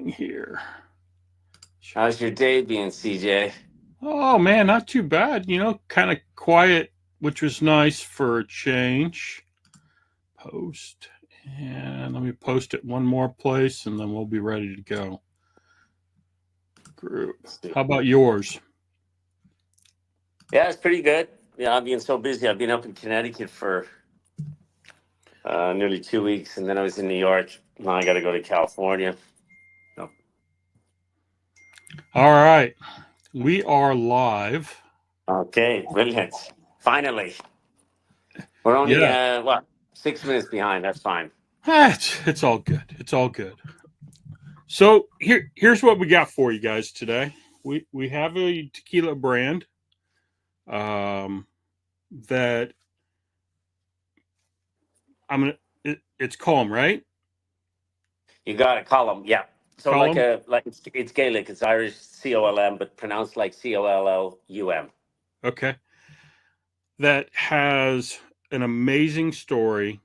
here. How's your day being, CJ? Oh man, not too bad. Kind of quiet, which was nice for a change. Post. And let me post it one more place and then we'll be ready to go. Group. How about yours? Yeah, it's pretty good. Yeah, I've been so busy. I've been up in Connecticut for nearly 2 weeks, and then I was in New York. Now I got to go to California. So, All right. We are live. okay, brilliant. Finally, we're only Yeah. 6 minutes behind. That's fine. It's all good. It's all good. So here's what we got for you guys today. We have a tequila brand um, that it's Colm, right? You got it, Colm. Yeah. So Colm. like it's Gaelic. It's Irish Colm, but pronounced like Collum. Okay. That has an amazing story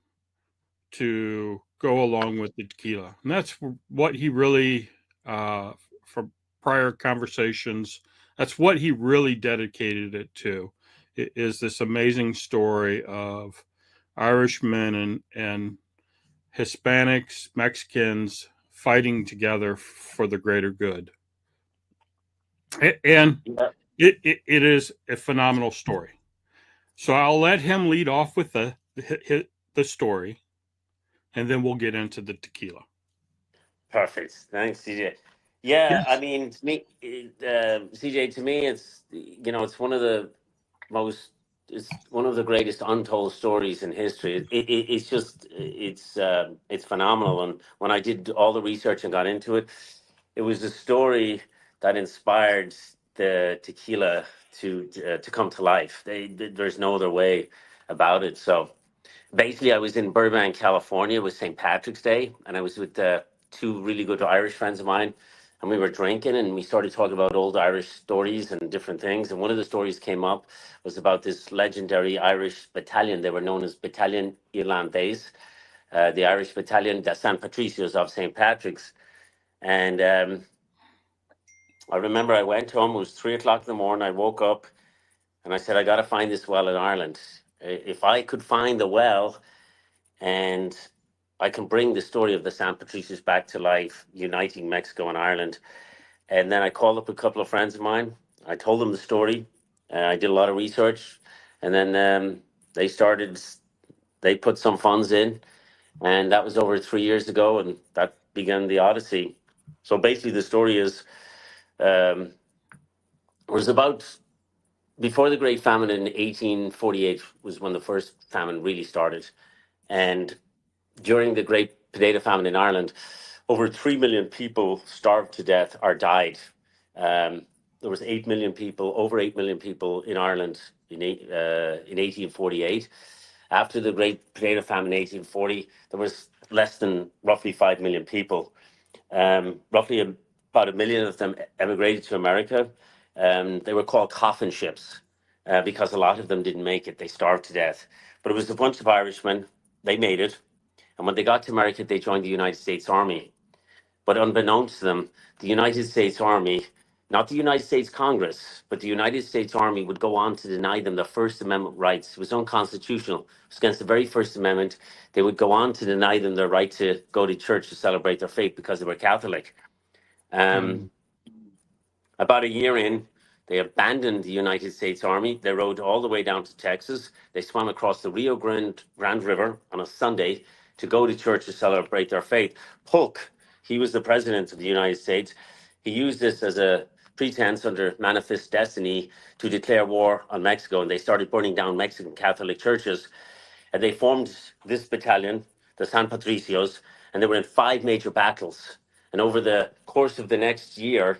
to go along with the tequila, and that's what he really, from prior conversations, that's what he really dedicated it to. It is this amazing story of Irishmen and Hispanics, Mexicans fighting together for the greater good. And Yeah. it is a phenomenal story. So I'll let him lead off with the story, and then we'll get into the tequila. Perfect. Thanks, CJ. Yeah, I Yes. mean, to me, CJ, to me, it's one of the most it's one of the greatest untold stories in history. It's phenomenal. And when I did all the research and got into it, it was the story that inspired the tequila to come to life. There's no other way about it. So basically, I was in Burbank, California. It was St. Patrick's Day, and I was with two really good Irish friends of mine, and we were drinking, and we started talking about old Irish stories and different things. And one of the stories came up was about this legendary Irish battalion. They were known as Battalion Irlandés, the Irish battalion, the San Patricios of St. Patrick's. And I remember I went home. It was 3 o'clock in the morning. I woke up, and I said, I got to find this well in Ireland. If I could find the well and I can bring the story of the San Patricios back to life, uniting Mexico and Ireland. And then I called up a couple of friends of mine. I told them the story. I did a lot of research, and then they started. They put some funds in, and that was over 3 years ago, and that began the Odyssey. So basically, the story is um, was about before the Great Famine in 1848 was when the first famine really started, and during the Great Potato Famine in Ireland, over 3 million people starved to death or died. There was 8 million people, over 8 million people in Ireland in 1848. After the Great Potato Famine in 1840, there was less than roughly 5 million people. Roughly about a million of them emigrated to America. They were called coffin ships because a lot of them didn't make it. They starved to death. But it was a bunch of Irishmen. They made it. And when they got to America, they joined the United States Army. But unbeknownst to them, the United States Army, not the United States Congress, but the United States Army would go on to deny them their First Amendment rights. It was unconstitutional. It was against the very First Amendment. They would go on to deny them their right to go to church to celebrate their faith because they were Catholic. Mm. Um, about a year in, they abandoned the United States Army. They rode all the way down to Texas. They swam across the Grande River on a Sunday to go to church to celebrate their faith. Polk, he was the president of the United States. He used this as a pretense under Manifest Destiny to declare war on Mexico, and they started burning down Mexican Catholic churches. And they formed this battalion, the San Patricios, and they were in 5 major battles. And over the course of the next year,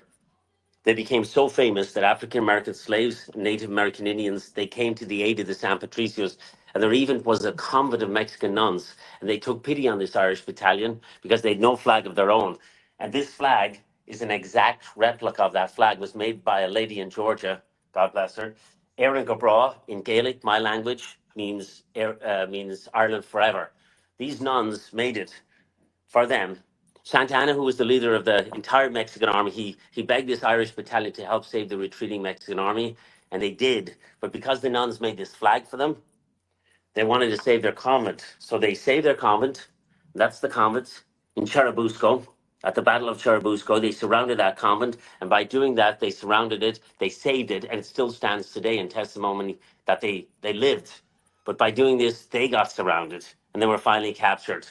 they became so famous that African American slaves, Native American Indians, they came to the aid of the San Patricios. And there even was a convent of Mexican nuns. And they took pity on this Irish battalion because they had no flag of their own. And this flag is an exact replica of that flag. It was made by a lady in Georgia, God bless her. Erin Gabra in Gaelic, my language, means Ireland forever. These nuns made it for them Santa Anna, who was the leader of the entire Mexican army, he begged this Irish battalion to help save the retreating Mexican army, and they did. But because the nuns made this flag for them, they wanted to save their convent. So they saved their convent. That's the convent in Churubusco. At the Battle of Churubusco, they surrounded that convent, and by doing that, they surrounded it, they saved it, and it still stands today in testimony that they lived. But by doing this, they got surrounded, and they were finally captured.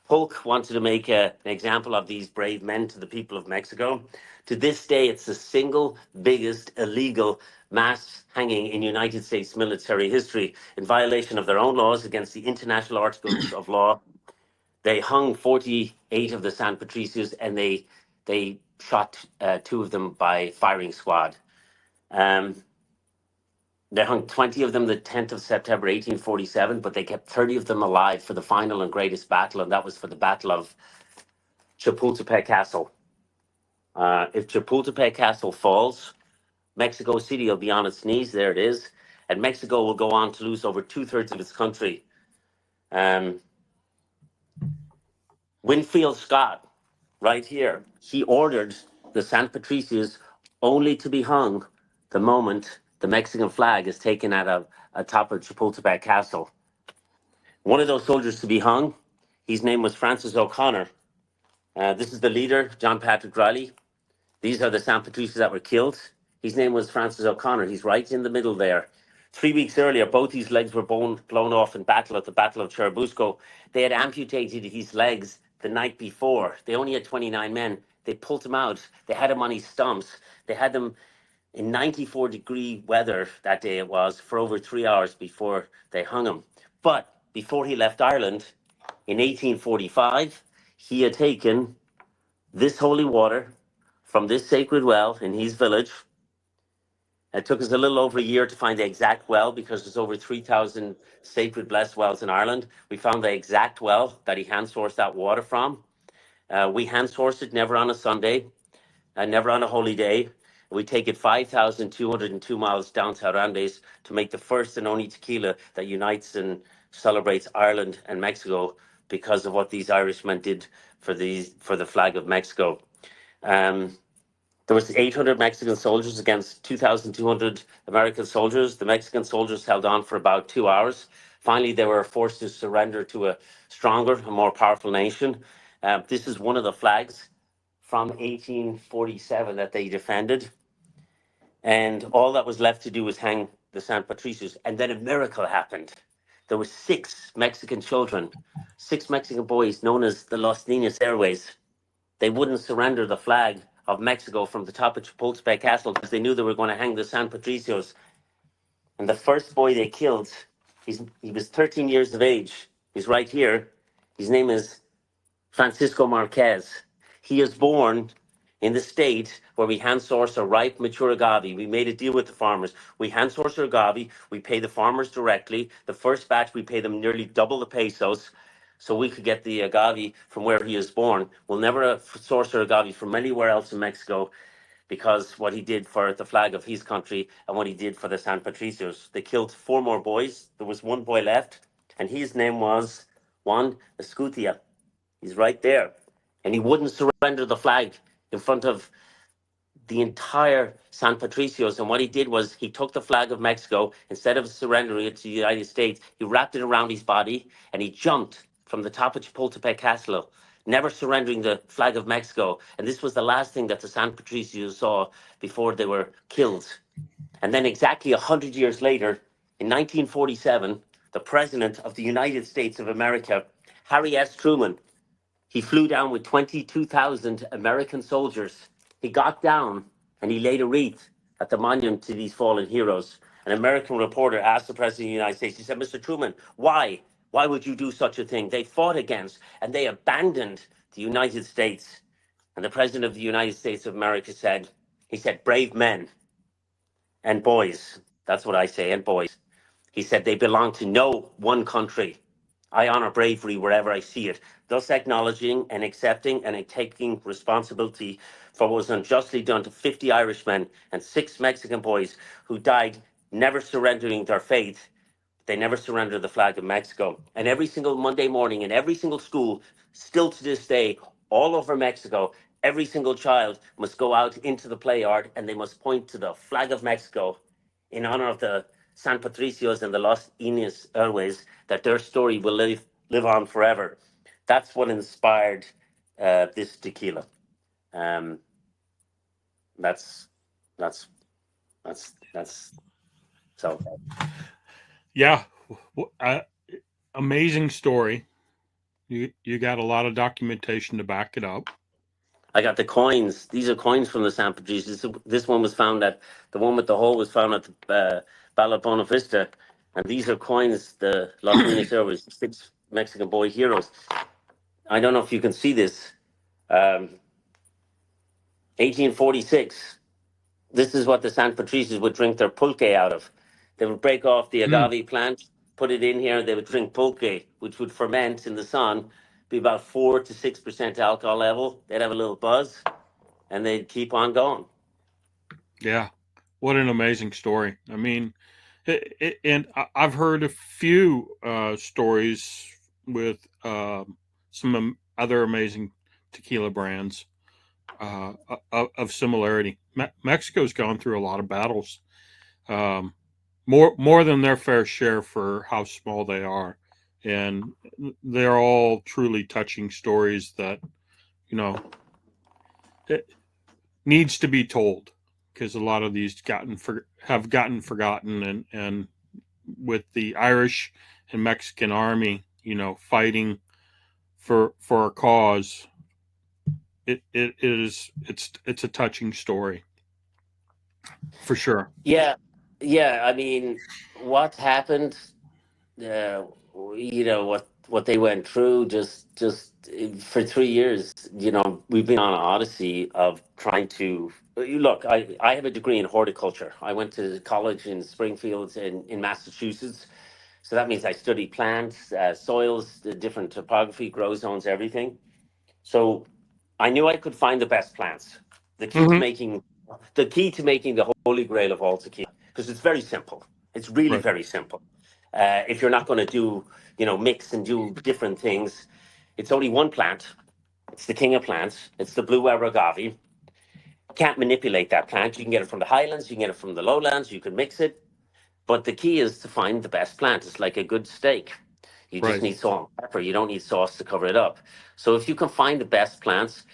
Polk wanted to make an example of these brave men to the people of Mexico. To this day, it's the single biggest illegal mass hanging in United States military history in violation of their own laws against the international articles of law. They hung 48 of the San Patricios, and they shot two of them by firing squad. Um, they hung 20 of them the 10th of September 1847, but they kept 30 of them alive for the final and greatest battle, and that was for the Battle of Chapultepec Castle. If Chapultepec Castle falls, Mexico City will be on its knees. There it is. And Mexico will go on to lose over two-thirds of its country. Um, Winfield Scott, right here, he ordered the San Patricios only to be hung the moment the Mexican flag is taken out of atop of Chapultepec Castle. One of those soldiers to be hung, his name was Francis O'Connor. This is the leader, John Patrick Riley. These are the San Patricios that were killed. His name was Francis O'Connor. He's right in the middle there. 3 weeks earlier, both his legs were blown off in battle at the Battle of Churubusco. They had amputated his legs the night before. They only had 29 men. They pulled him out. They had him on his stumps. They had them in 94-degree weather that day it was for over 3 hours before they hung him. But before he left Ireland in 1845, he had taken this holy water from this sacred well in his village. It took us a little over a year to find the exact well because there's over 3,000 sacred blessed wells in Ireland. We found the exact well that he hand sourced that water from. We hand sourced it, never on a Sunday, never on a holy day. We take it 5,202 miles down to Irlandés to make the first and only tequila that unites and celebrates Ireland and Mexico because of what these Irishmen did for the flag of Mexico. There was 800 Mexican soldiers against 2,200 American soldiers. The Mexican soldiers held on for about 2 hours. Finally, they were forced to surrender to a stronger and more powerful nation. This is one of the flags from 1847 that they defended. And all that was left to do was hang the San Patricios. And then a miracle happened. There were 6 Mexican children, 6 Mexican boys known as the Los Niños Airways. They wouldn't surrender the flag of Mexico from the top of Chapultepec Castle because they knew they were going to hang the San Patricios. And the first boy they killed, he was 13 years of age. He's right here. His name is Francisco Marquez. He is born in the state where we hand source a ripe, mature agave. We made a deal with the farmers. We hand source our agave. We pay the farmers directly. The first batch, we pay them nearly double the pesos so we could get the agave from where he is born. We'll never source our agave from anywhere else in Mexico because what he did for the flag of his country and what he did for the San Patricios. They killed 4 more boys. There was 1 boy left, and his name was Juan Escutia. He's right there. And he wouldn't surrender the flag in front of the entire San Patricios. And what he did was he took the flag of Mexico, instead of surrendering it to the United States, he wrapped it around his body and he jumped from the top of Chapultepec Castle, never surrendering the flag of Mexico. And this was the last thing that the San Patricios saw before they were killed. And then exactly 100 years later, in 1947, the President of the United States of America, Harry S. Truman, he flew down with 22,000 American soldiers. He got down and he laid a wreath at the monument to these fallen heroes. An American reporter asked the President of the United States, he said, Mr. Truman, why? Why would you do such a thing? They fought against and they abandoned the United States. And the President of the United States of America said, he said, brave men and boys. That's what I say, and boys. He said, they belong to no one country. I honor bravery wherever I see it, thus acknowledging and accepting and taking responsibility for what was unjustly done to 50 Irishmen and 6 Mexican boys who died never surrendering their faith. They never surrendered the flag of Mexico. And every single Monday morning in every single school, still to this day, all over Mexico. Every single child must go out into the play yard and they must point to the flag of Mexico in honor of the San Patricios and the Los Indios Airways, that their story will live on forever. That's what inspired this tequila. Um, that's that's that's so. Yeah, amazing story. You got a lot of documentation to back it up. I got the coins. These are coins from the San Patricios. This one was found at the one with the hole was found at the Bala Bonavista, and these are coins. The Los Niños Héroes, six Mexican boy heroes. I don't know if you can see this. 1846. This is what the San Patricios would drink their pulque out of. They would break off the Mm, agave plant, put it in here, and they would drink pulque, which would ferment in the sun, be about 4 to 6% alcohol level. They'd have a little buzz, and they'd keep on going. yeah, what an amazing story. I mean, and I've heard a few stories with some other amazing tequila brands of similarity. Mexico's gone through a lot of battles, um, more than their fair share for how small they are, and they're all truly touching stories that you know it needs to be told, because a lot of these have gotten forgotten, and with the Irish and Mexican army, fighting for a cause, it's a touching story for sure. Yeah, yeah. I mean, what happened? Uh, what they went through. Just for 3 years. We've been on an odyssey of trying to look. I have a degree in horticulture. I went to college in Springfield in Massachusetts. So that means I study plants, soils, the different topography, grow zones, everything. So I knew I could find the best plants. The key to Hmm. making the key to making the holy grail of all tequila, because it's very simple. It's really Right. very simple. If you're not going to do, mix and do different things, it's only one plant. It's the king of plants. It's the blue agave. Can't manipulate that plant. You can get it from the highlands. You can get it from the lowlands. You can mix it. But the key is to find the best plant. It's like a good steak. You just Right. need salt and pepper. You don't need sauce to cover it up. So if you can find the best plants,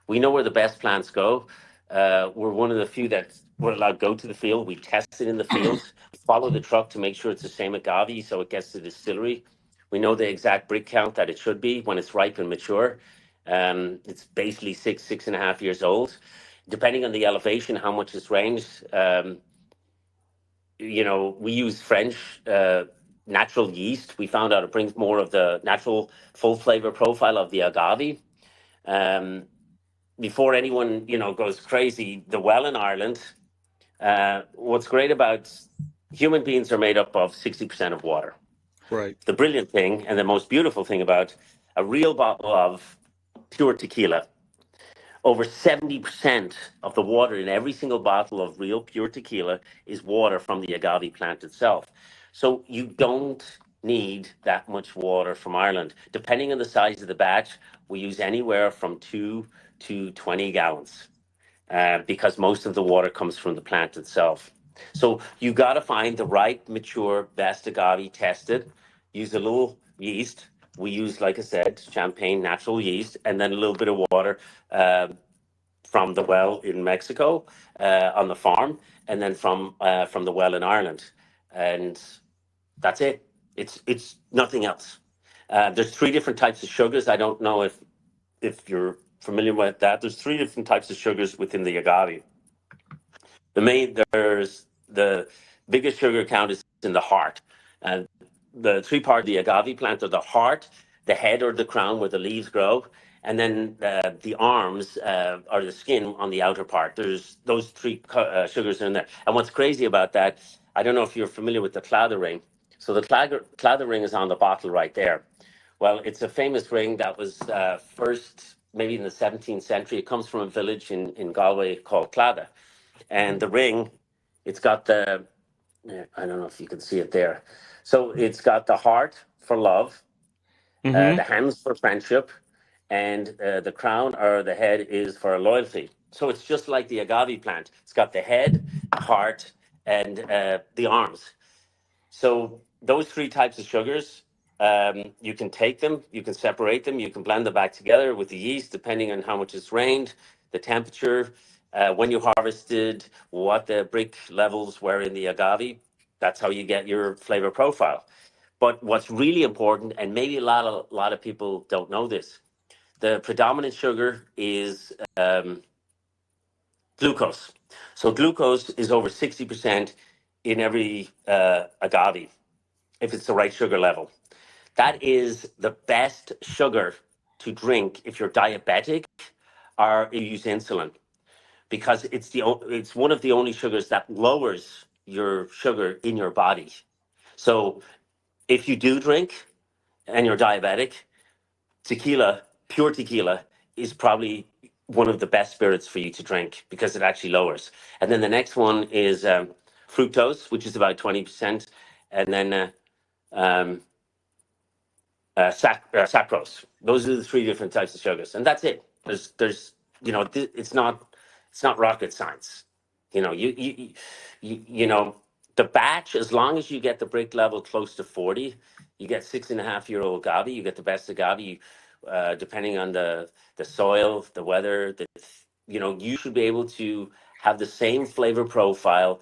we know where the best plants go. We're one of the few that we're allowed to go to the field. We test it in the field, follow the truck to make sure it's the same agave, so it gets to the distillery. We know the exact brick count that it should be when it's ripe and mature. It's basically 6.5 years old. Depending on the elevation, how much it's ranged. We use French natural yeast. We found out it brings more of the natural full flavor profile of the agave. Um, Before anyone, goes crazy, the well in Ireland. What's great about human beings are made up of 60% of water. Right. The brilliant thing and the most beautiful thing about a real bottle of pure tequila, over 70% of the water in every single bottle of real pure tequila is water from the agave plant itself. So you don't need that much water from Ireland. Depending on the size of the batch, we use anywhere from 2 to 20 gallons because most of the water comes from the plant itself. So you got to find the right, mature, best agave tested, use a little yeast. We use, like I said, champagne natural yeast, and then a little bit of water from the well in Mexico on the farm, and then from the well in Ireland, and that's it. It's nothing else. There's three different types of sugars. I don't know if you're familiar with that. There's three different types of sugars within the agave. There's the biggest sugar count is in the heart. And the three parts of the agave plant are the heart, the head or the crown where the leaves grow, and then the arms are the skin on the outer part. There's those three sugars in there. And what's crazy about that, I don't know if you're familiar with the claddagh ring. So the claddagh ring is on the bottle right there. Well, it's a famous ring that was first maybe in the 17th century. It comes from a village in Galway called Claddagh. And the ring, it's got I don't know if you can see it there. So it's got the heart for love, Hmm. the hands for friendship, and the crown or the head is for loyalty. So it's just like the agave plant. It's got the head, the heart, and the arms. So those three types of sugars, you can take them, you can separate them, you can blend them back together with the yeast, depending on how much it's rained, the temperature, when you harvested, what the brick levels were in the agave. That's how you get your flavor profile. But what's really important, and maybe a lot of people don't know this, the predominant sugar is glucose. So glucose is over 60% in every agave if it's the right sugar level. That is the best sugar to drink if you're diabetic or you use insulin, because it's one of the only sugars that lowers your sugar in your body. So if you do drink and you're diabetic, tequila, pure tequila, is probably one of the best spirits for you to drink because it actually lowers. And then the next one is fructose, which is about 20%, and then um, saccharose. Those are the three different types of sugars, and that's it. There's, it's not rocket science. You know, the batch, as long as you get the brick level close to 40, you get 6.5 year old agave. You get the best agave, depending on the soil, the weather. You should be able to have the same flavor profile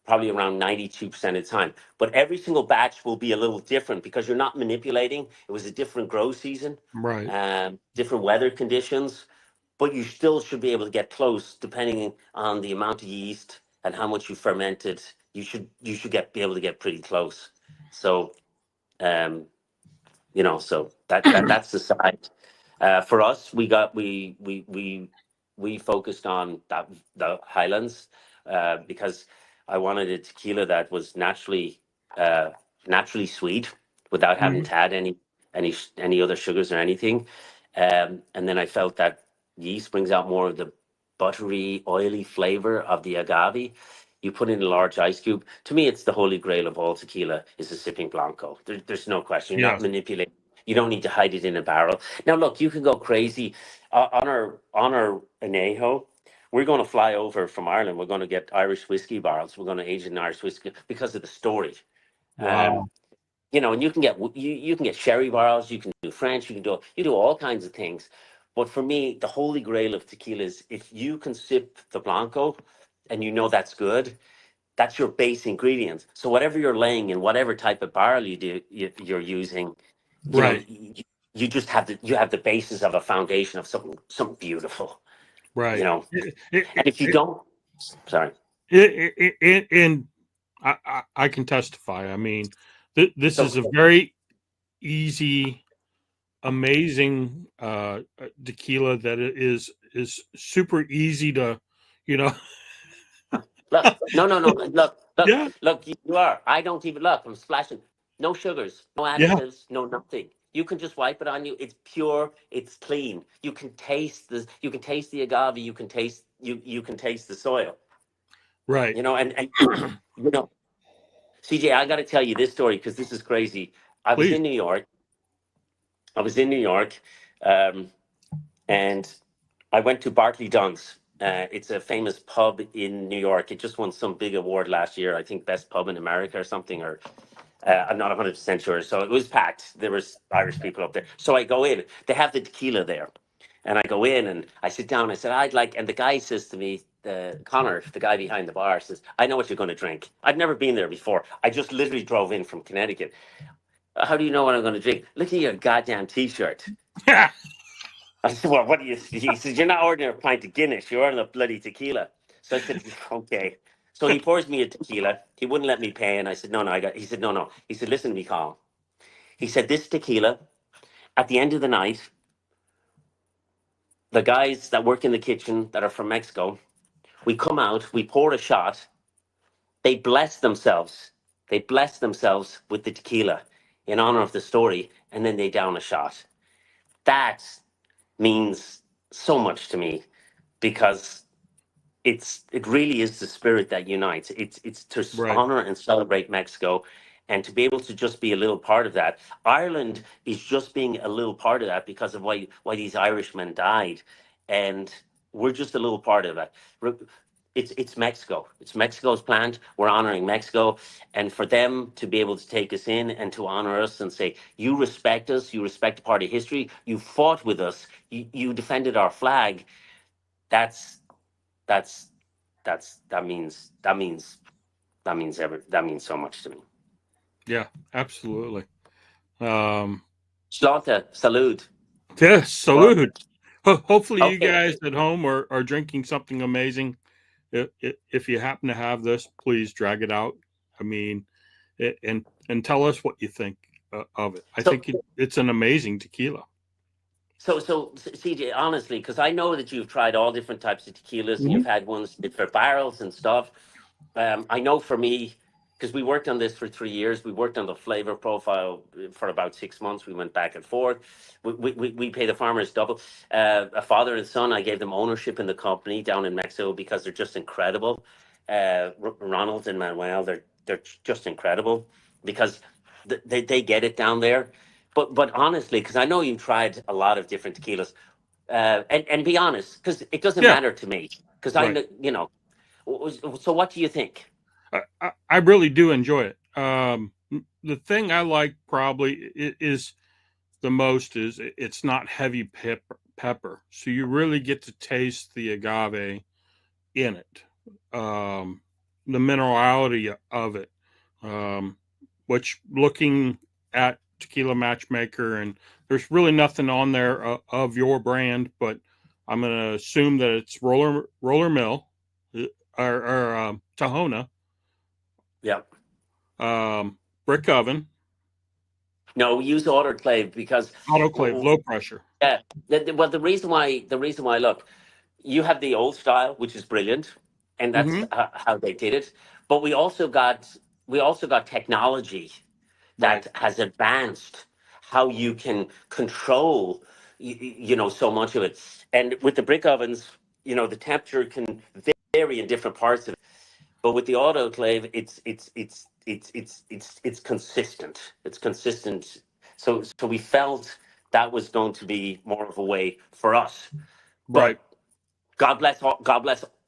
probably around 92% of the time. But every single batch will be a little different because you're not manipulating. It was a different grow season, Right. different weather conditions, but you still should be able to get close depending on the amount of yeast and how much you fermented. You should be able to get pretty close. So um, so that's the side. For us, we focused on the Highlands because I wanted a tequila that was uh, naturally sweet without having Mhm. to add any other sugars or anything. And then I felt that yeast brings out more of the buttery, oily flavor of the agave. You put in a large ice cube. To me, it's the holy grail of all tequila is a sipping blanco. There's no question. You're not Yes. manipulating. You don't need to hide it in a barrel. Now, look, you can go crazy on our anejo. We're going to fly over from Ireland. We're going to get Irish whiskey barrels. We're going to age in Irish whiskey because of the story. Um, Wow. and you can get sherry barrels. You can do French. You do all kinds of things. But for me, the holy grail of tequila is if you can sip the blanco, and that's good, that's your base ingredients. So whatever you're laying in, whatever type of barrel you're using, Right. you just have the basis of a foundation of something beautiful. You Right. know, It, it, and if you it, don't, sorry, and I can testify. I mean, this so is a very easy, amazing tequila that is super easy to, you know. look, no, no, no, look, Yeah. look, you are. I don't even look. I'm splashing. No sugars, no Yeah. additives, no nothing. You can just wipe it on you. It's pure. It's clean. You can taste the. You can taste the agave. You can taste the soil. Right. And you know, CJ, I got to tell you this story because this is crazy. I was Please. in New York. I was in New York, um, and I went to Bartley Dunn's. It's a famous pub in New York. It just won some big award last year. I think best pub in America or something, or I'm not 100% sure. So it was packed. There was Irish people up there. So I go in. They have the tequila there, and I go in and I sit down. I said, I'd like. And the guy says to me, Connor, the guy behind the bar, says, I know what you're going to drink. I'd never been there before. I just literally drove in from Connecticut. How do you know what I'm going to drink? Look at your goddamn T-shirt. Yeah. I said, well, what do you? He says, you're not ordering a pint of Guinness. You're ordering a bloody tequila. So I said, okay. So he pours me a tequila. He wouldn't let me pay, and I said, no, no. He said, no, no. He said, listen to me, Colm. He said, this tequila. At the end of the night, the guys that work in the kitchen that are from Mexico, we come out, we pour a shot. They bless themselves. They bless themselves with the tequila in honor of the story, and then they down a shot. That means so much to me because it really is the spirit that unites. It's to Right. honor and celebrate Mexico, and to be able to just be a little part of that. Ireland is just being a little part of that because of why these Irishmen died, and we're just a little part of that. It's Mexico. It's Mexico's plant. We're honoring Mexico, and for them to be able to take us in and to honor us and say, "You respect us. You respect a part of history. You fought with us. You defended our flag." That's that's that means so much to me. Yeah, absolutely. Um, Slaughter, salute. yes, Well, salute. Hopefully, you okay. guys at home are drinking something amazing. If you happen to have this, please drag it out. I mean, and tell us what you think of it. I So, think it's an amazing tequila. CJ, honestly, because I know that you've tried all different types of tequilas and Mhm. you've had ones for barrels and stuff. I know for me, because we worked on this for 3 years, we worked on the flavor profile for about 6 months. We went back and forth. We pay the farmers double. A father and son, I gave them ownership in the company down in Mexico because they're just incredible. Ronald and Manuel, they're just incredible because they get it down there. But honestly, because I know you've tried a lot of different tequilas, and be honest, because it doesn't Yeah, matter to me, because I right. know, so what do you think? I really do enjoy it. The thing I like probably is the most is it's not heavy pepper, so you really get to taste the agave in it, the minerality of it. Um, which looking at Tequila Matchmaker, and there's really nothing on there of your brand, but I'm going to assume that it's Roller Mill or Tahona, Yeah. brick oven, No, we use autoclave because, autoclave, low pressure. yeah. Well, the reason why, look, you have the old style, which is brilliant, and that's Mm-hmm. how they did it. But we also got technology Right, that has advanced how you can control, so much of it. And with the brick ovens, the temperature can vary in different parts of it. But with the autoclave, it's consistent. It's consistent. So we felt that was going to be more of a way for us. right, But God bless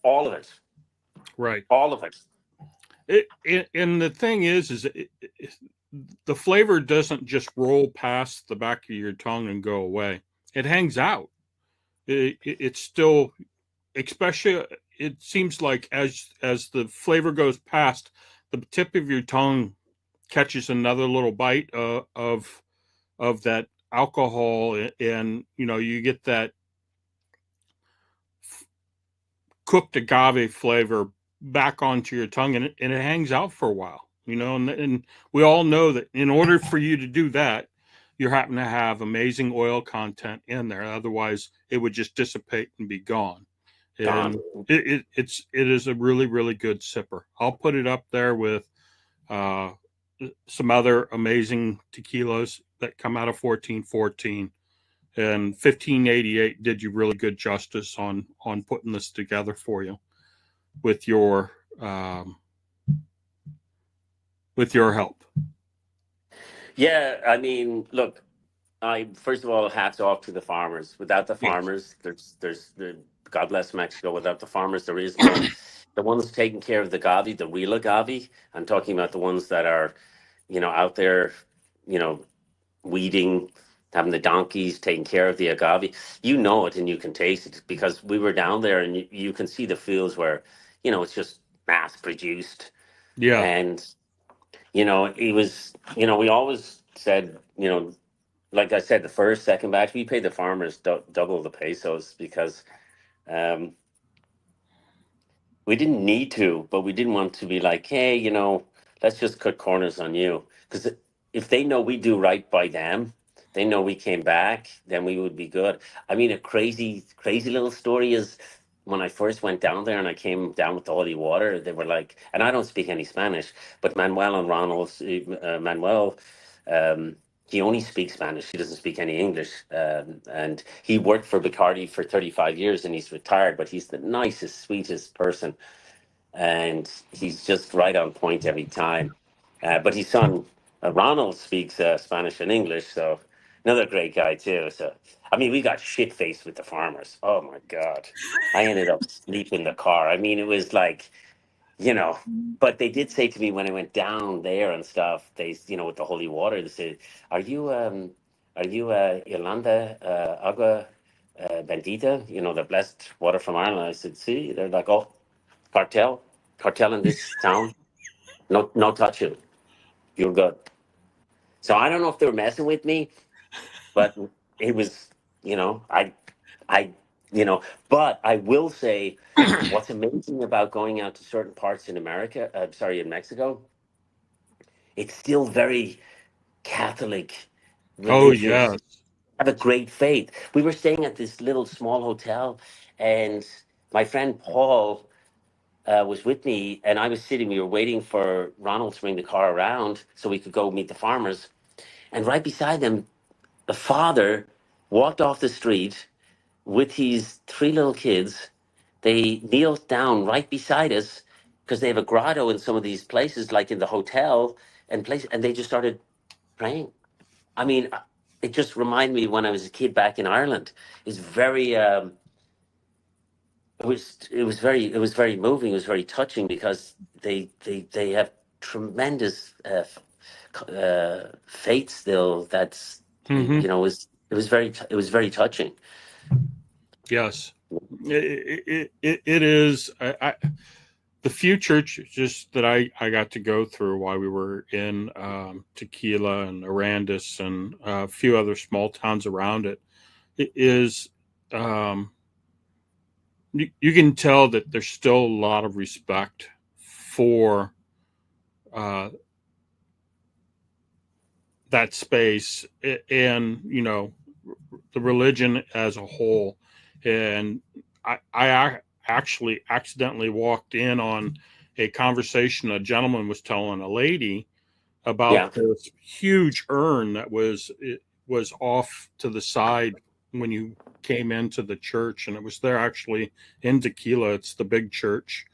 all of it, right. all of it. And the thing is the flavor doesn't just roll past the back of your tongue and go away. It hangs out. It's still, especially, it seems like as the flavor goes past, the tip of your tongue catches another little bite of that alcohol, and you get that cooked agave flavor back onto your tongue, and it hangs out for a while. And we all know that in order for you to do that, you happen to have amazing oil content in there. Otherwise, it would just dissipate and be gone. Gone. And it is a really really good sipper. I'll put it up there with uh, some other amazing tequilas that come out of 1414, and 1588 did you really good justice on putting this together for you with your um, with your help. Yeah, I mean, look, I first of all, hats off to the farmers. Without the Yes. farmers, God bless Mexico. Without the farmers, there is none. The ones taking care of the agave, the real agave. I'm talking about the ones that are, out there, you know, weeding, having the donkeys taking care of the agave. You know it and you can taste it because we were down there and you can see the fields where, it's just mass produced. Yeah. And, it was, we always said, like I said, the first, second batch, we paid the farmers double the pesos because um, we didn't need to, but we didn't want to be like, hey, let's just cut corners on you. Because if they know we do right by them, they know we came back, then we would be good. I mean, a crazy, crazy little story is when I first went down there and I came down with all the water, they were like, and I don't speak any Spanish, but Manuel and Ronald, Manuel, um, he only speaks Spanish. He doesn't speak any English. And he worked for Bacardi for 35 years and he's retired, but he's the nicest, sweetest person. And he's just right on point every time. But his son Ronald speaks Spanish and English, so another great guy too. So I mean, we got shit faced with the farmers. Oh my god, I ended up sleeping in the car. I mean, it was like, you know. But they did say to me when I went down there and stuff, they, with the holy water, they said, "Are you Irlande agua bendita? The blessed water from Ireland." I said, "See." They're like, "Oh, cartel, cartel in this town. No, no touch it. You're good." So I don't know if they were messing with me, but it was, I, you know, but I will say, what's amazing about going out to certain parts in America, sorry, in Mexico, it's still very Catholic, Oh, religious, yes. have a great faith. We were staying at this little small hotel, and my friend Paul was with me, and I was sitting. We were waiting for Ronald to bring the car around so we could go meet the farmers. And right beside them, the father walked off the street with his three little kids. They kneeled down right beside us because they have a grotto in some of these places, like in the hotel and they just started praying. I mean, it just reminded me when I was a kid back in Ireland. It's very, it was very moving. It was very touching because they have tremendous faith still. That's Hmm. it was very touching. Yes. It is. The few churches that I got to go through while we were in Tequila and Arandis and a few other small towns around it, it is, um, you can tell that there's still a lot of respect for uh, that space and, the religion as a whole. And I actually accidentally walked in on a conversation a gentleman was telling a lady about Yeah. this huge urn that was off to the side when you came into the church, and it was there actually in Tequila. It's the big church,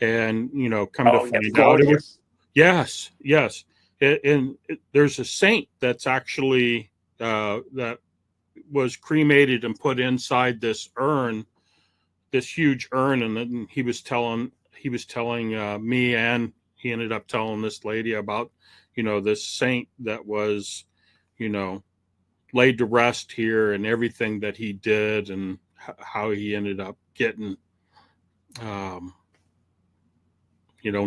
and come to Oh, yeah, it's find out it was. gorgeous. Yes, yes. There's a saint that's actually that was cremated and put inside this urn, this huge urn, and then he was telling me, and he ended up telling this lady about this saint that was you know laid to rest here and everything that he did and how he ended up getting um,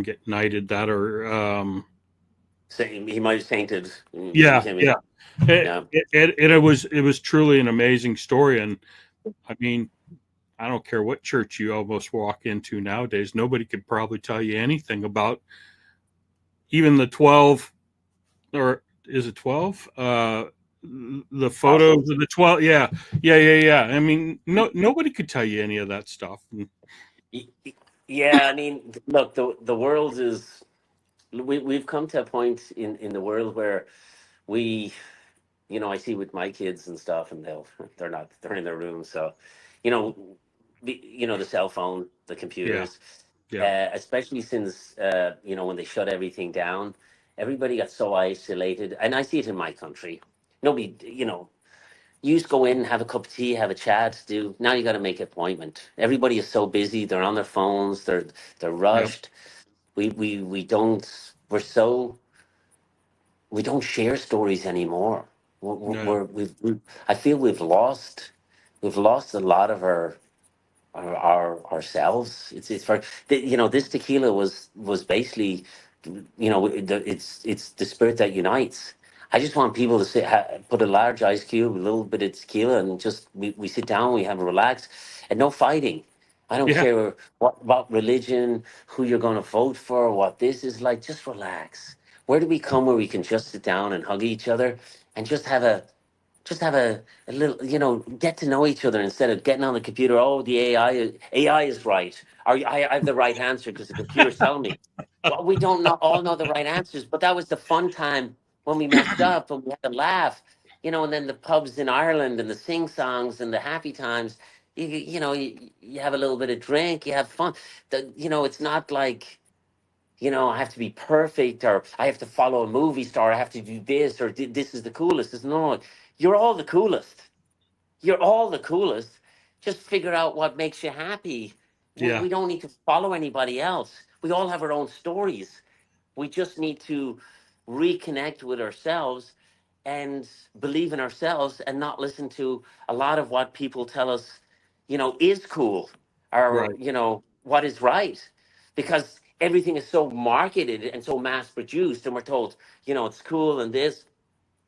get knighted that or He might have sainted. yeah, Became. yeah. it, Yeah. it was truly an amazing story. And I mean, I don't care what church you almost walk into nowadays, nobody could probably tell you anything about even the 12, or is it 12, the photos Apostles. of the 12. Yeah, yeah, yeah, yeah. I mean, nobody could tell you any of that stuff. Y- y- Yeah, I mean, look, the world is we've come to a point in the world where we, I see with my kids and stuff, and they're in their room, so, you know, the cell phone, the Yeah, computers, yeah, especially since when they shut everything down, everybody got so isolated, and I see it in my country. Nobody, you just go in, have a cup of tea, have a chat. Do now you got to make an appointment. Everybody is so busy; they're on their phones. They're yeah. rushed. We don't. We don't share stories anymore. No, I feel we've lost a lot of ourselves. It's for this tequila was basically, it's the spirit that unites. I just want people to put a large ice cube, a little bit of tequila, and just we sit down, we have a relax, and no fighting. I don't yeah, care what religion, who you're going to vote for, what this is like. Just relax. Where do we come where we can just sit down and hug each other and just have a little, get to know each other instead of getting on the computer. Oh, the AI is right. I have the right answer because the computer's telling me. Well, we don't all know the right answers, but that was the fun time when we messed up and we had to laugh, and then the pubs in Ireland and the sing songs and the happy times. You have a little bit of drink, you have fun. It's not like I have to be perfect, or I have to follow a movie star, I have to do this, or this is the coolest. It's no, you're all the coolest. You're all the coolest. Just figure out what makes you happy. Yeah. We don't need to follow anybody else. We all have our own stories. We just need to reconnect with ourselves and believe in ourselves and not listen to a lot of what people tell us, is cool, or, Right. what is right. Because everything is so marketed and so mass produced, and we're told, it's cool and this.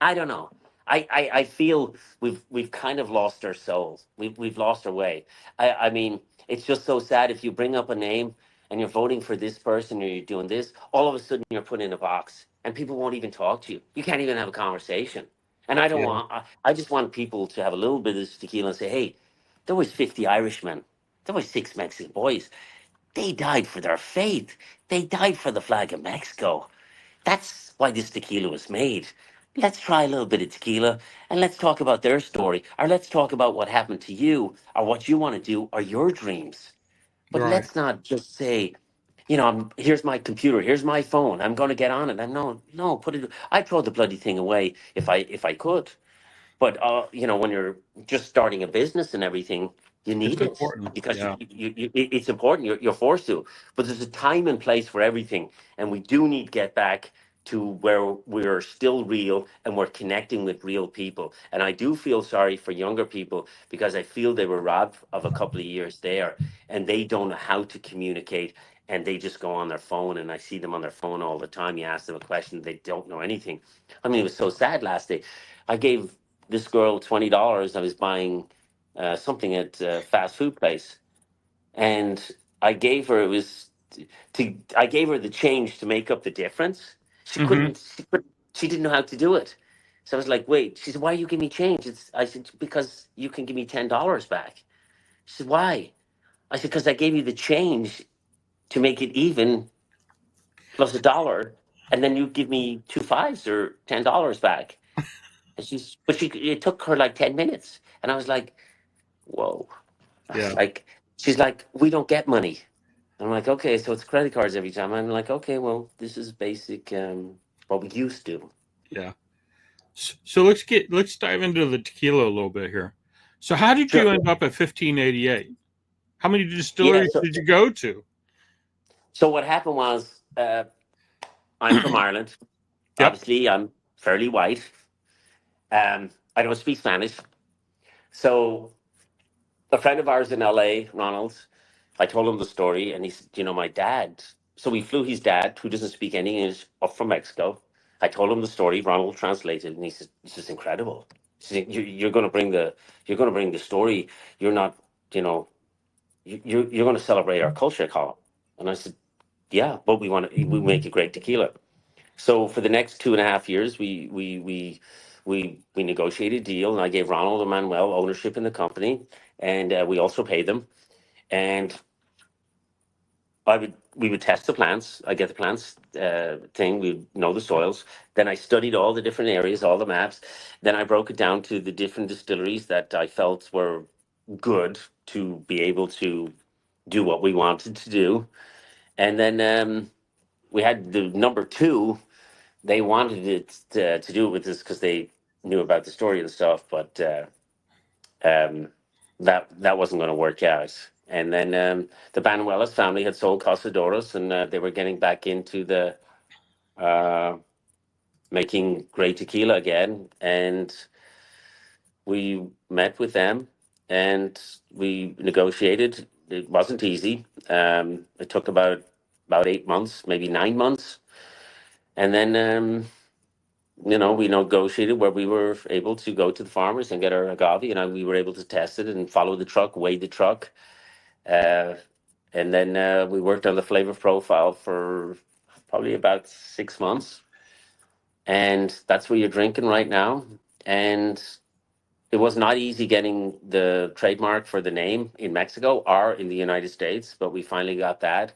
I don't know. I feel we've kind of lost our souls. We've lost our way. I mean, it's just so sad if you bring up a name and you're voting for this person or you're doing this, all of a sudden you're put in a box and people won't even talk to you. You can't even have a conversation. And I don't Yeah. want I just want people to have a little bit of this tequila and say, hey, there was 50 Irishmen. There was 6 Mexican boys. They died for their faith. They died for the flag of Mexico. That's why this tequila was made. Let's try a little bit of tequila and let's talk about their story, or let's talk about what happened to you, or what you want to do, or your dreams. But Right. let's not just say, here's my computer, here's my phone, I'm going to get on it. And no, no, put it. I'd throw the bloody thing away if I could. But when you're just starting a business and everything, you It's need it important. because Yeah. it's important. You're forced to. But there's a time and place for everything, and we do need to get back to where we're still real and we're connecting with real people. And I do feel sorry for younger people because I feel they were robbed of a couple of years there, and they don't know how to communicate. And they just go on their phone, and I see them on their phone all the time. You ask them a question, they don't know anything. I mean, it was so sad last day. I gave this girl $20. I was buying something at a fast food place, and I gave her it was I gave her the change to make up the difference. She Hmm. couldn't. She didn't know how to do it. So I was like, "Wait." She said, "Why you give me change?" I said, "Because you can give me $10 back." She said, "Why?" I said, "Because I gave you the change to make it even plus $1, and then you give me two fives or $10 back." And it took her like 10 minutes, and I was like, whoa. Yeah. Like, she's like, we don't get money. I'm like, okay, so it's credit cards every time. I'm like, okay, well, this is basic, what we used to. Yeah. So let's dive into the tequila a little bit here. So how did you Sure. end up at 1588? How many Yeah. distilleries So, did you go to? so what happened was, I'm from Ireland. Yep. Obviously, I'm fairly white. I don't speak Spanish. So a friend of ours in LA, Ronald, I told him the story, and he said, my dad. So we flew his dad, who doesn't speak any English, up from Mexico. I told him the story. Ronald translated, and he said, "This is incredible. He said, you're going to bring the story. You're not, you know, you're going to celebrate our culture, Colm." And I said, "Yeah, but we make a great tequila." So for the next 2.5 years, we negotiated a deal, and I gave Ronald and Manuel ownership in the company, and we also paid them. And we would test the plants. I get the plants thing. We know the soils. Then I studied all the different areas, all the maps. Then I broke it down to the different distilleries that I felt were good to be able to do what we wanted to do. And then we had the number two. They wanted it to do it with us because they knew about the story and stuff, but um, that wasn't going to work out. And then the Banuelos family had sold Casadoros, and they were getting back into the uh, making great tequila again. And we met with them, and we negotiated. It wasn't easy. It took about 8 months, maybe 9 months, and then. We negotiated where we were able to go to the farmers and get our agave, and we were able to test it and follow the truck, weigh the truck, uh, and then we worked on the flavor profile for probably about 6 months, and that's what you're drinking right now. And it was not easy getting the trademark for the name in Mexico or in the United States, but we finally got that.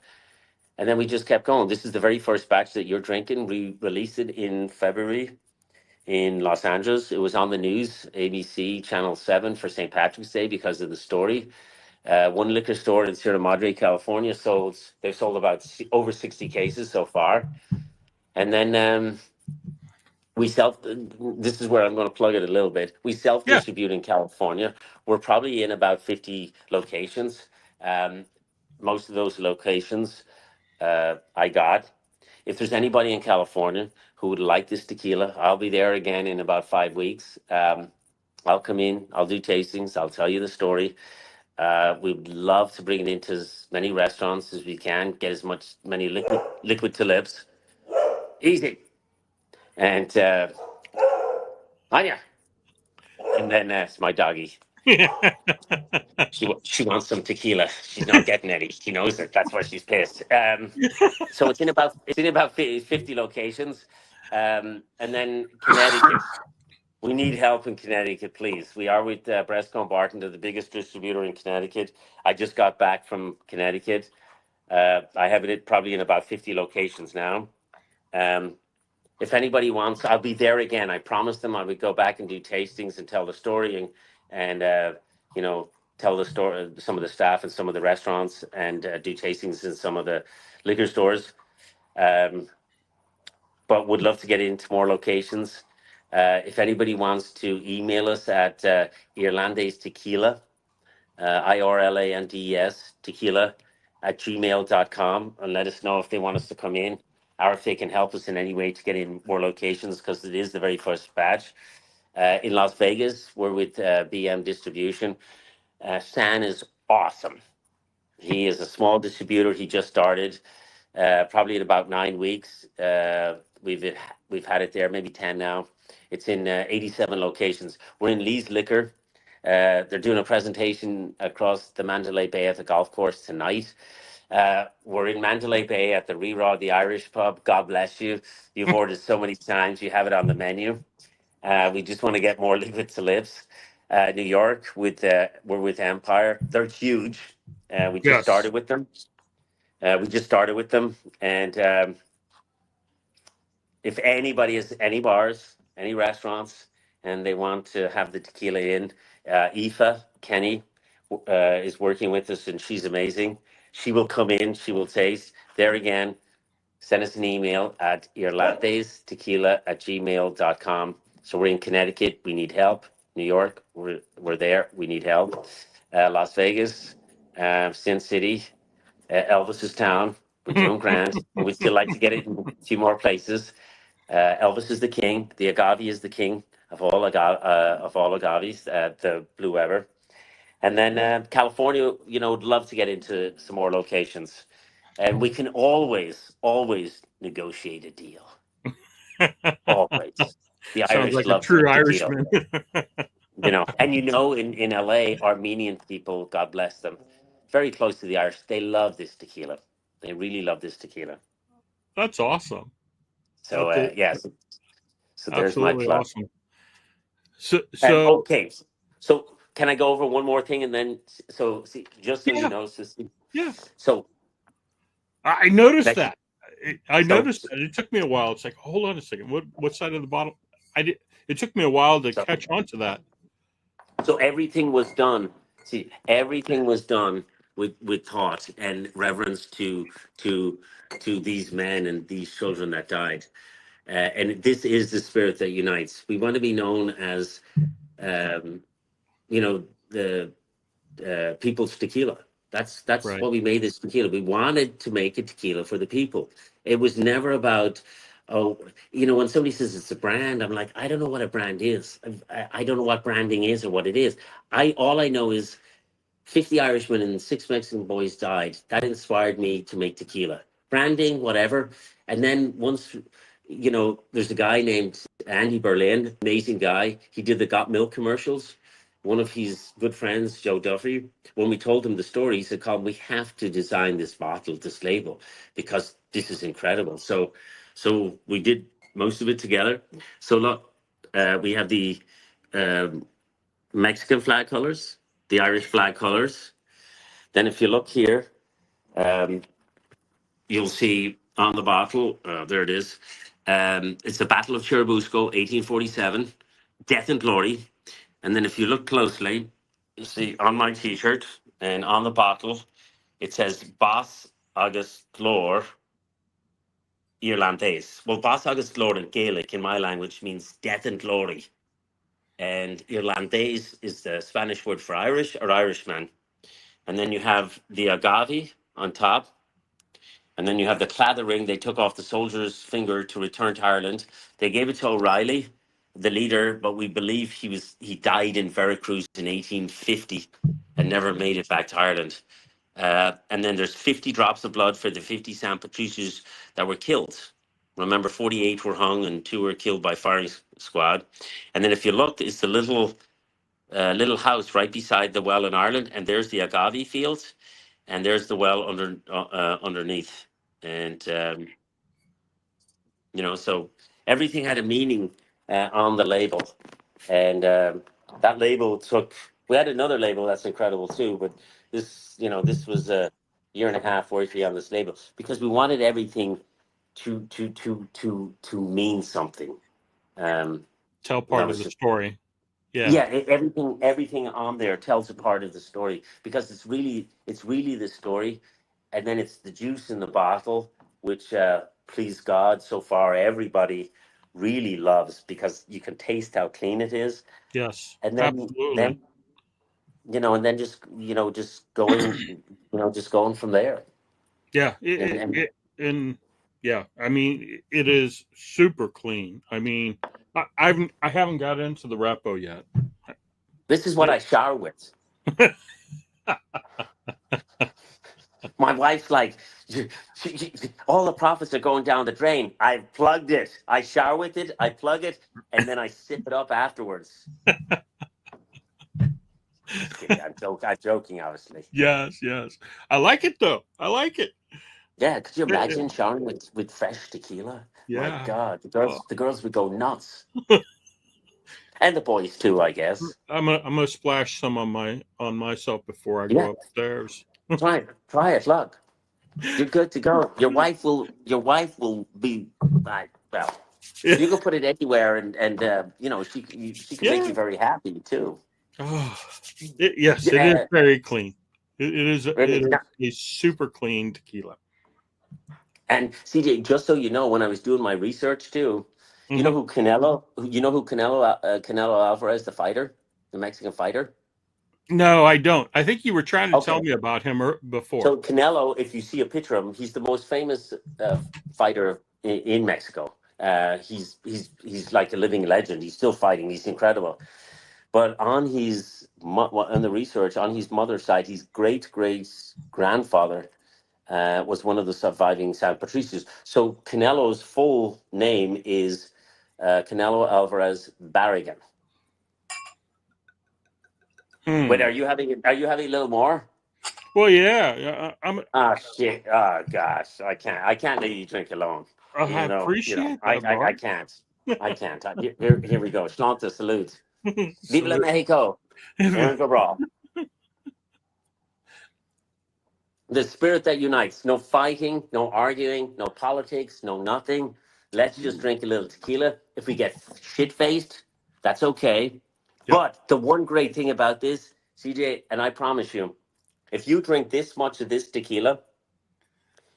And then we just kept going. This is the very first batch that you're drinking. We released it in February in Los Angeles. It was on the news, ABC Channel 7 for St. Patrick's Day because of the story. One liquor store in Sierra Madre, California, they've sold about over 60 cases so far. And then we self. This is where I'm going to plug it a little bit. We self Yeah. distribute in California. We're probably in about 50 locations. Um, Most of those locations I got. If there's anybody in California who would like this tequila, I'll be there again in about 5 weeks. I'll come in, I'll do tastings, I'll tell you the story. We'd love to bring it into as many restaurants as we can, get as much many liquid to lips. Easy. And Anya. And then it's my doggy. She wants some tequila. She's not getting any. She knows it. That's why she's pissed. So it's in about 50 locations, and then Connecticut. We need help in Connecticut, please. We are with Bresco Barton, they're the biggest distributor in Connecticut. I just got back from Connecticut. I have it probably in about 50 locations now. Um, if anybody wants, I'll be there again. I promised them I would go back and do tastings and tell the story and you know, tell the story, some of the staff and some of the restaurants, and do tastings in some of the liquor stores. Um, but would love to get into more locations. If anybody wants to email us at Irlandés Tequila, IRLANDES Tequila at gmail.com, and let us know if they want us to come in or if they can help us in any way to get in more locations, because it is the very first batch. In Las Vegas, we're with BM Distribution. San is awesome. He is a small distributor. He just started, probably in about 9 weeks. We've had it there, maybe 10 now. It's in 87 locations. We're in Lee's Liquor. They're doing a presentation across the Mandalay Bay at the golf course tonight. We're in Mandalay Bay at the Rerod, the Irish pub. God bless you. You've ordered so many times. You have it on the menu. We just want to get more liquid to lips. New York, we're with Empire. They're huge. We just Yes. started with them. And if anybody has any bars, any restaurants, and they want to have the tequila in, Aoife Kenny is working with us, and she's amazing. She will come in. She will taste. There again, send us an email at irlandestequila@gmail.com. So we're in Connecticut. We need help. New York, we're there. We need help. Las Vegas, Sin City, Elvis's town. We're doing grand, but we'd still like to get it in a few more places. Elvis is the king. The agave is the king of all agaves. The Blue Ever, and then California. You know, would love to get into some more locations, and we can always negotiate a deal. Always, the Sounds Irish like a love to true make a deal. Irishman. You know, and you know, in LA, Armenian people, God bless them, very close to the Irish. They love this tequila. They really love this tequila. That's awesome. So That's yes, so there's my absolutely plug. awesome. So Okay, so can I go over one more thing, and then so see, just so you yeah, know, so, yeah. so I noticed next, that. I so noticed that. It took me a while. It's like, hold on a second. What side of the bottle? I did. It took me a while to so catch on to that. so everything was done. See, everything was done with thought and reverence to to these men and these children that died. And this is the spirit that unites. We want to be known as, um, you know, the people's tequila. That's Right. what we made this tequila. We wanted to make a tequila for the people. It was never about, oh, you know, when somebody says it's a brand, I'm like, I don't know what a brand is. I don't know what branding is or what it is. I all I know is 50 Irishmen and 6 Mexican boys died. That inspired me to make tequila. Branding, whatever. And then once, you know, there's a guy named Andy Berlin, amazing guy. He did the Got Milk commercials. One of his good friends, Joe Duffy, when we told him the story, he said, Colm, we have to design this bottle, this label, because this is incredible. So we did most of it together. So look, we have the um, Mexican flag colors, the Irish flag colors. Then, if you look here, um, you'll see on the bottle, there it is. It's the Battle of Churubusco, 1847, Death and Glory. And then, if you look closely, you see on my t shirt, and on the bottle it says Bas agus glór Irlandés. Well, Bas agus glór in Gaelic, in my language, means death and glory. And Irlandés is the Spanish word for Irish or Irishman. And then you have the agave on top. And then you have the claddering. They took off the soldier's finger to return to Ireland. They gave it to O'Reilly, the leader, but we believe he died in Veracruz in 1850 and never made it back to Ireland. And then there's 50 drops of blood for the 50 San Patricios that were killed. Remember, 48 were hung and 2 were killed by firing squad. And then if you look, it's the little house right beside the well in Ireland, and there's the agave field, and there's the well underneath. And so everything had a meaning on the label, and that label took. We had another label that's incredible too, but this was a year and a half working on this label because we wanted everything to mean something. Tell part of the story. Yeah, everything on there tells a part of the story because it's really the story, and then it's the juice in the bottle, which please God, so far everybody really loves because you can taste how clean it is. Yes, And absolutely. And then just going from there. Yeah, And yeah, I mean, it is super clean. I mean, I haven't got into the repo yet. this is what I shower with. My wife's like, all the profits are going down the drain. I've plugged it. I shower with it. I plug it, and then I sip it up afterwards. I'm joking, obviously. Yes. I like it though. I like it. Yeah, could you imagine showering with fresh tequila? My Yeah. God, the girls would go nuts, and the boys too, I guess. I'm gonna splash some on myself before I Yeah, go upstairs. try it, look. You're good to go. Your wife will be like, well. Yeah. You can put it anywhere, and she can make you very happy too. Oh, yes, it is Yeah, very clean. It really. is a super clean tequila. And CJ, just so you know, when I was doing my research too, you know Hmm. who Canelo? You know who Canelo Alvarez, the fighter, the Mexican fighter. No, I don't. I think you were trying to tell Okay, me about him before. so Canelo, if you see a picture of him, he's the most famous fighter in Mexico. He's like a living legend. He's still fighting. He's incredible. But on the research on his mother's side, his great grandfather was one of the surviving San Patricios. So Canelo's full name is Canelo Alvarez Barrigan. Wait, Hmm. are you having a little more? Well, yeah, I'm. Ah, shit. Oh gosh, I can't let you drink alone. I appreciate I, that, I, I Mark. can't. I can't. Here we go. Slanta, salute. Viva la So, Mexico. Erica Bra. The spirit that unites. No fighting, no arguing, no politics, no nothing. Let's just drink a little tequila. If we get shit faced, that's okay. yep. But the one great thing about this, CJ, and I promise you, if you drink this much of this tequila,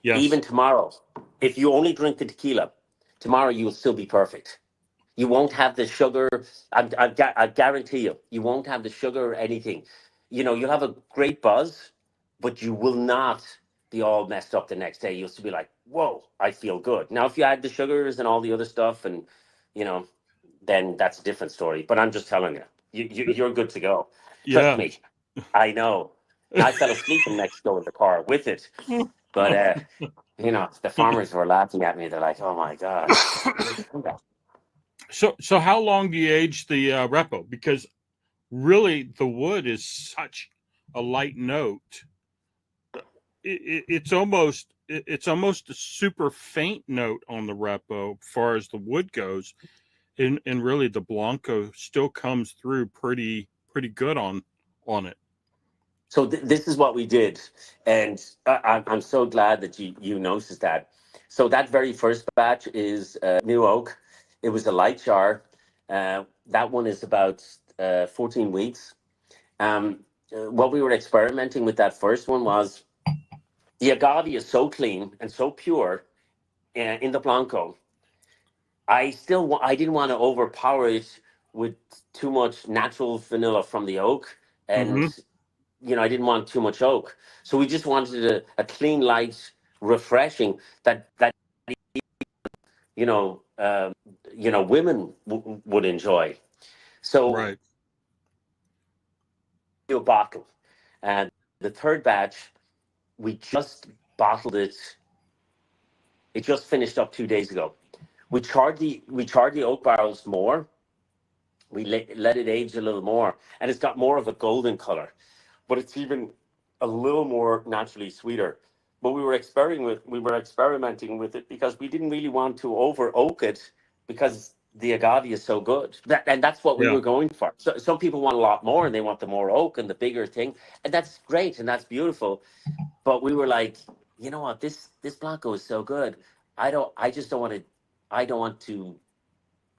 Yes. even tomorrow, if you only drink the tequila, tomorrow you will still be perfect. You won't have the sugar. I guarantee you, you won't have the sugar or anything. You'll have a great buzz, but you will not be all messed up the next day. You'll still be like, whoa, I feel good. Now, if you add the sugars and all the other stuff, and you know, then that's a different story. But I'm just telling you, you're good to go. Trust Yeah. me, I know. And I fell asleep in Mexico in the car with it. But the farmers were laughing at me. They're like, "Oh my God." So how long do you age the repo? Because really, the wood is such a light note. It's almost a super faint note on the repo, as far as the wood goes, and really the blanco still comes through pretty good on it. So this is what we did, and I'm so glad that you noticed that. So that very first batch is new oak. It was a light char. That one is about 14 weeks. what we were experimenting with that first one was the agave is so clean and so pure in the blanco. I didn't want to overpower it with too much natural vanilla from the oak, and Mm-hmm. I didn't want too much oak, so we just wanted a clean, light, refreshing that you know women would enjoy. So Right. a bottle, and the third batch we just bottled it. It just finished up 2 days ago. We charred the oak barrels more. We let it age a little more, and it's got more of a golden color, but it's even a little more naturally sweeter. But we were experimenting with it because we didn't really want to over oak it, because the agave is so good. And that's what we Yeah. were going for. So some people want a lot more, and they want the more oak and the bigger thing, and that's great and that's beautiful. But we were like, you know what, this blanco is so good. I just don't want to. I don't want to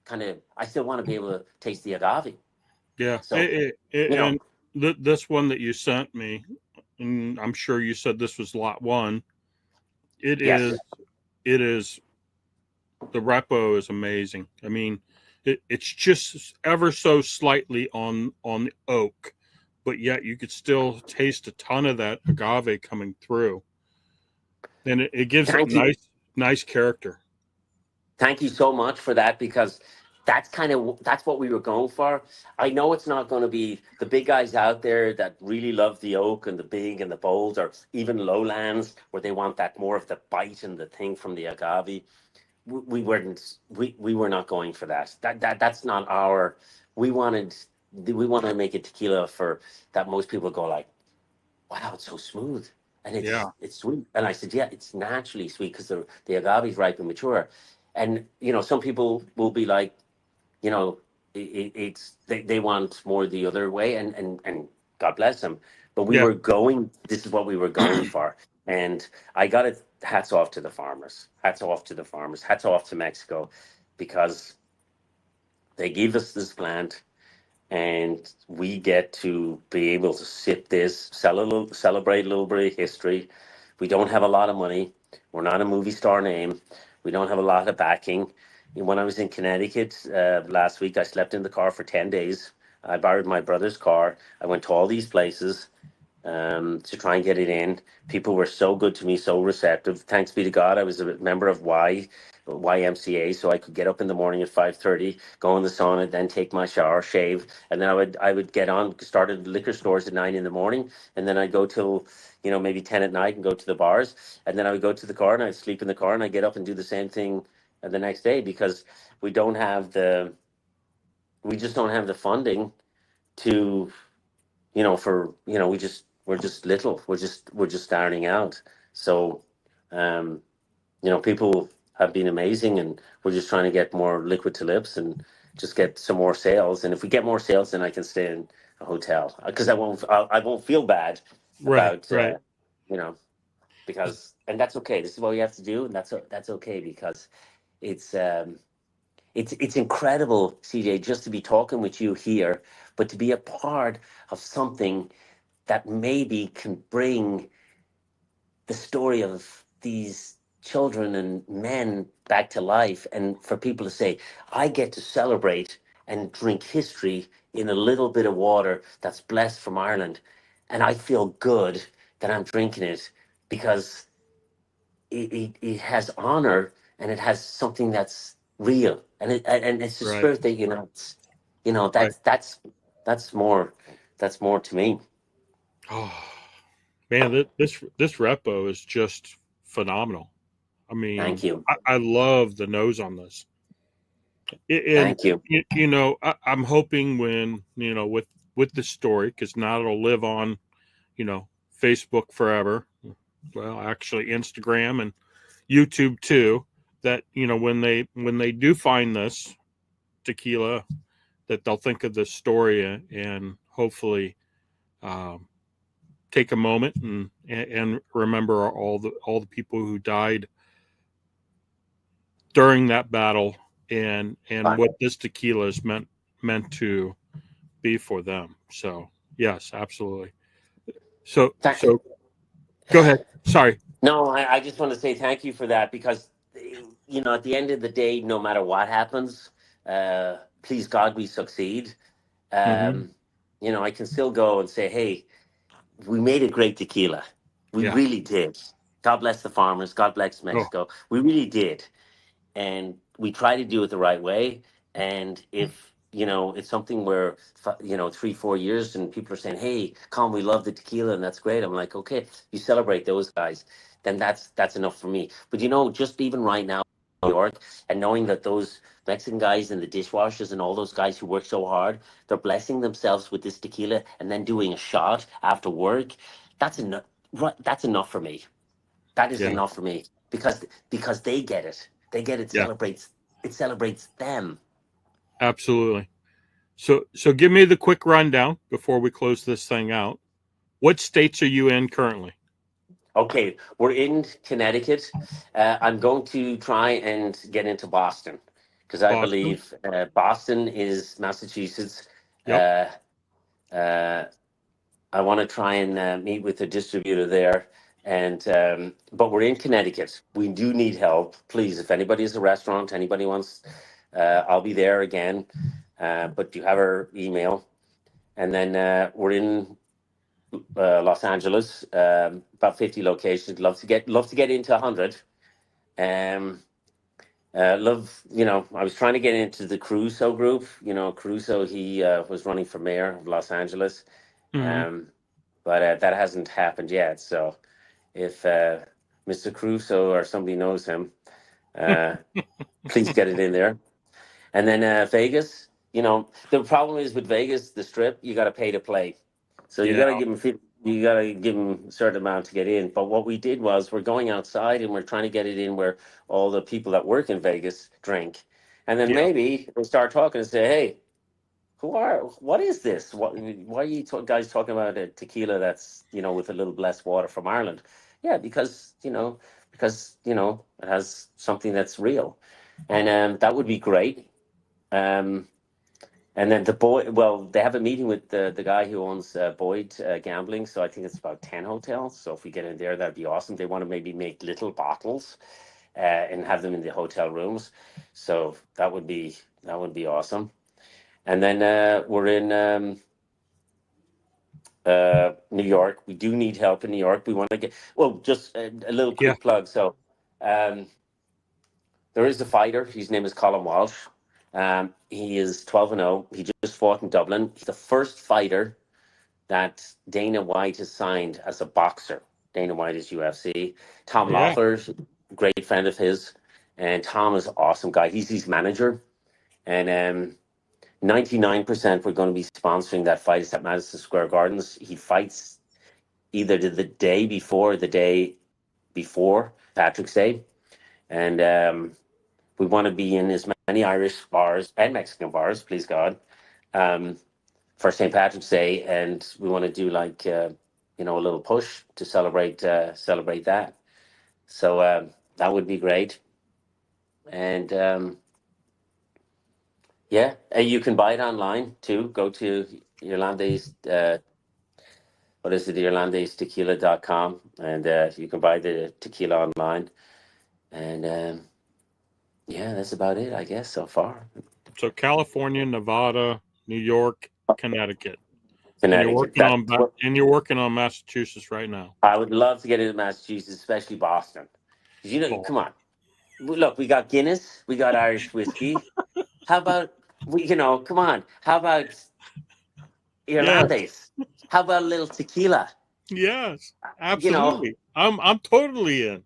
kind of. I still want to be able to taste the agave. Yeah. So you know, And this one that you sent me, and I'm sure you said this was lot one. It yes. is. It is. The repo is amazing. I mean, it's just ever so slightly on the oak, but yet you could still taste a ton of that agave coming through, and it gives it Thank you. nice character. Thank you so much for that, because that's what we were going for. I know it's not going to be the big guys out there that really love the oak and the big and the bold, or even lowlands where they want that more of the bite and the thing from the agave. We were not going for that. That's not our. We wanted we want to make a tequila for that most people go like, wow, it's so smooth, and Yeah. it's sweet. And I said, yeah, it's naturally sweet because the agave is ripe and mature. And some people will be like, you know, they want more the other way, and God bless them. But we Yeah. were going. This is what we were going for, and I got it. Hats off to the farmers. Hats off to the farmers. Hats off to Mexico, because they gave us this plant, and we get to be able to sip this, celebrate a little bit of history. We don't have a lot of money. We're not a movie star name. We don't have a lot of backing. When I was in Connecticut last week, I slept in the car for 10 days. I borrowed my brother's car. I went to all these places to try and get it in. People were so good to me, so receptive. Thanks be to God, I was a member of YMCA, so I could get up in the morning at 5:30, go in the sauna, then take my shower, shave, and then I would get on. Started liquor stores at 9 in the morning, and then I'd go till maybe 10 at night and go to the bars, and then I would go to the car and I'd sleep in the car and I'd get up and do the same thing the next day, because we don't have the we just don't have the funding to for we're just little, we're just starting out. So um people have been amazing, and we're just trying to get more liquid to lips and just get some more sales. And if we get more sales, then I can stay in a hotel, because I won't feel bad Right. about Right. you know because, and that's okay. This is what we have to do, and that's okay, because it's it's incredible, CJ, just to be talking with you here, but to be a part of something that maybe can bring the story of these children and men back to life, and for people to say, I get to celebrate and drink history in a little bit of water that's blessed from Ireland, and I feel good that I'm drinking it, because it has honor, and it has something that's real, and it's the Right. spirit that unites. Right. That's more, to me. Oh man, this repo is just phenomenal. I Thank mean, you. I love the nose on this. And Thank you. I'm hoping when with the story, because now it'll live on Facebook forever. Well, actually, Instagram and YouTube too. That when they do find this tequila, that they'll think of this story and hopefully um, take a moment and remember all the people who died during that battle and Bye. what this tequila is meant to be for them. So yes, absolutely. So go ahead. Sorry. No, I just want to say thank you for that because, at the end of the day, no matter what happens, please God, we succeed. Hmm. Um, I can still go and say, hey, we made a great tequila. We Yeah. really did. God bless the farmers. God bless Oh, Mexico. We really did. And we try to do it the right way. And if it's something where 3-4 years and people are saying, hey, Colm, we love the tequila and that's great, I'm like, okay, you celebrate those guys, then that's enough for me. But just even right now in New York, and knowing that those Mexican guys and the dishwashers and all those guys who work so hard, they're blessing themselves with this tequila and then doing a shot after work, that's enough. Right, that's enough for me. That is yeah. enough for me because they get it. They get it. Yeah. Celebrates them. Absolutely. So give me the quick rundown before we close this thing out. What states are you in currently? Okay, we're in Connecticut. I'm going to try and get into Boston because I Boston. believe Boston is Massachusetts. Yep. Uh, uh, I want to try and meet with the distributor there. And but we're in Connecticut. We do need help. Please, if anybody has a restaurant, anybody wants, I'll be there again. But you have our email. And then we're in Los Angeles, about 50 locations. Love to get into 100. Um, love, I was trying to get into the Caruso group. Caruso, he was running for mayor of Los Angeles. Hmm. Um, but that hasn't happened yet. So if Mr. Crusoe or somebody knows him, uh, please get it in there. And then Vegas, the problem is with Vegas, the Strip, you got to pay to play. So you Yeah. got to give them you got to give them a certain amount to get in. But what we did was we're going outside and we're trying to get it in where all the people that work in Vegas drink, and then Yeah. maybe they start talking and say, "Hey, what is this? Why are you guys talking about a tequila that's with a little less water from Ireland?" Yeah, because it has something that's real, and that would be great. Um, and then the boy, well, they have a meeting with the guy who owns Boyd Gambling, so I think it's about 10 hotels. So if we get in there, that'd be awesome. They want to maybe make little bottles and have them in the hotel rooms, so that would be awesome. And then we're in New York. We do need help in New York. We want to get, well, just a little Yeah. quick plug. So um, there is a fighter. His name is Colm Walsh. He is 12-0. He just fought in Dublin. He's the first fighter that Dana White has signed as a boxer. Dana White is UFC. Tom Yeah. Loeffler's a great friend of his. And Tom is an awesome guy. He's his manager. And 99% we're going to be sponsoring that fight. It's at Madison Square Gardens. He fights either the day before or the day before Patrick's Day. And we want to be in as many Irish bars and Mexican bars, please God, um, for St. Patrick's Day. And we want to do like, a little push to celebrate that. So that would be great. And yeah, you can buy it online too. Go to Irlandés, what is it, irlandestequila.com, and you can buy the tequila online. And yeah, that's about it, I guess, so far. So California, Nevada, New York, Connecticut, and you're Connecticut. working on Massachusetts right now. I would love to get into Massachusetts, especially Boston. 'Cause come Boston. on. Look, we got Guinness, we got Irish whiskey. How about come on. How about Yes. Irlandés? How about a little tequila? Yes. You know, Absolutely. I'm totally in.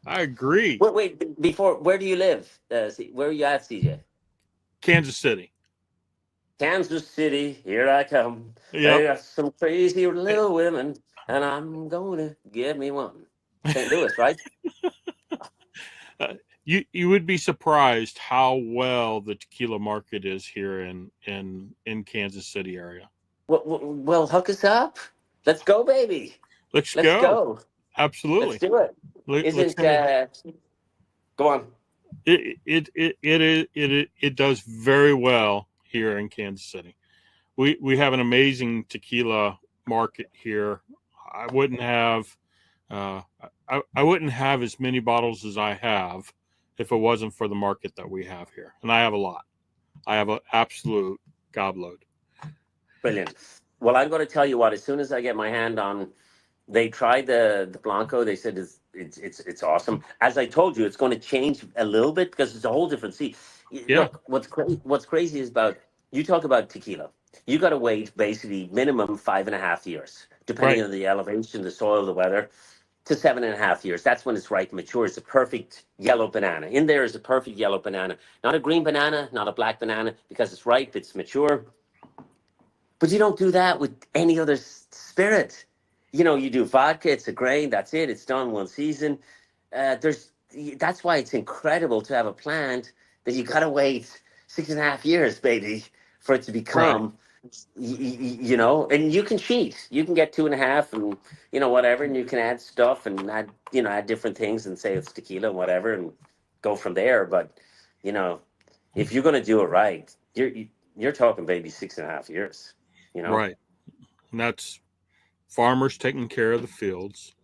I agree. wait, before, where do you live? Where are you at, CJ? Kansas City. Kansas City, here I come. I Yep. got some crazy little women, and I'm gonna get me one. St. Louis, right? Uh, you would be surprised how well the tequila market is here in Kansas City area. Well, hook us up. Let's go, baby. Let's Let's go. go. Let's Absolutely. do it. Let's Isn't have a, go on. it does very well here in Kansas City. We have an amazing tequila market here, I wouldn't have uh, I wouldn't have as many bottles as I have if it wasn't for the market that we have here, and I have a lot. I have an absolute gobload. Brilliant. Well, I'm going to tell you what. As soon as I get my hand on, they tried the Blanco. They said it's awesome. As I told you, it's going to change a little bit because it's a whole different sea. Yeah, Look, what's crazy is about you talk about tequila. You got to wait basically minimum 5.5 years, depending right, on the elevation, the soil, the weather, to 7.5 years. That's when it's ripe and mature. It's a perfect yellow banana. In there is a perfect yellow banana, not a green banana, not a black banana, because it's ripe, it's mature. But you don't do that with any other spirit. You do vodka, it's a grain, that's it, it's done one season. There's That's why it's incredible to have a plant that you gotta wait 6.5 years, baby, for it to right. become. And you can cheat. You can get 2.5, and whatever, and you can add stuff and add different things and say it's tequila and whatever, and go from there. But you know, if you're gonna do it right, you're talking baby 6.5 years. You know. Right. And that's farmers taking care of the fields,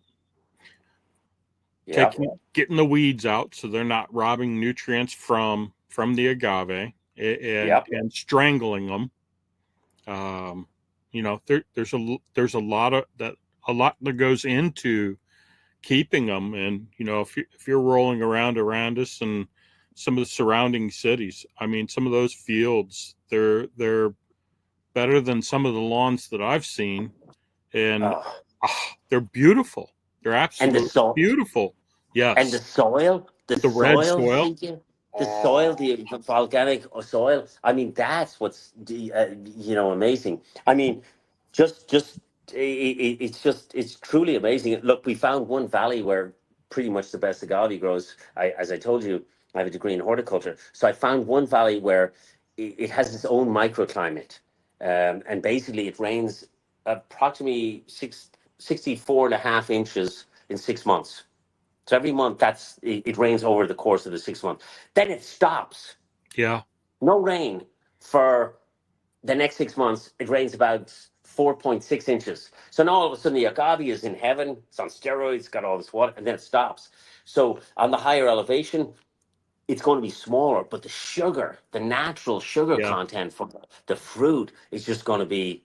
Yeah. taking getting the weeds out so they're not robbing nutrients from the agave Yeah. and strangling them. There's a lot of that a lot that goes into keeping them, and if you're rolling around us and some of the surrounding cities, I mean, some of those fields, they're better than some of the lawns that I've seen, and Oh. they're beautiful. They're And the absolutely soil, beautiful. and the Yes, soil, the with the red soil, soil. CJ, the soil, Oh, the volcanic soil. I mean, that's what's amazing. I mean, just it's truly amazing. Look, we found one valley where pretty much the best agave grows. As I told you, I have a degree in horticulture, so I found one valley where it has its own microclimate, and basically it rains approximately 64.5 inches in 6 months. So every month it rains over the course of the 6 months. Then it stops. yeah, No rain for the next 6 months. It rains about 4.6 inches. So now all of a sudden the agave is in heaven. It's on steroids, got all this water, and then it stops. So on the higher elevation, it's going to be smaller, but the sugar, the natural sugar yeah, content from the fruit is just going to be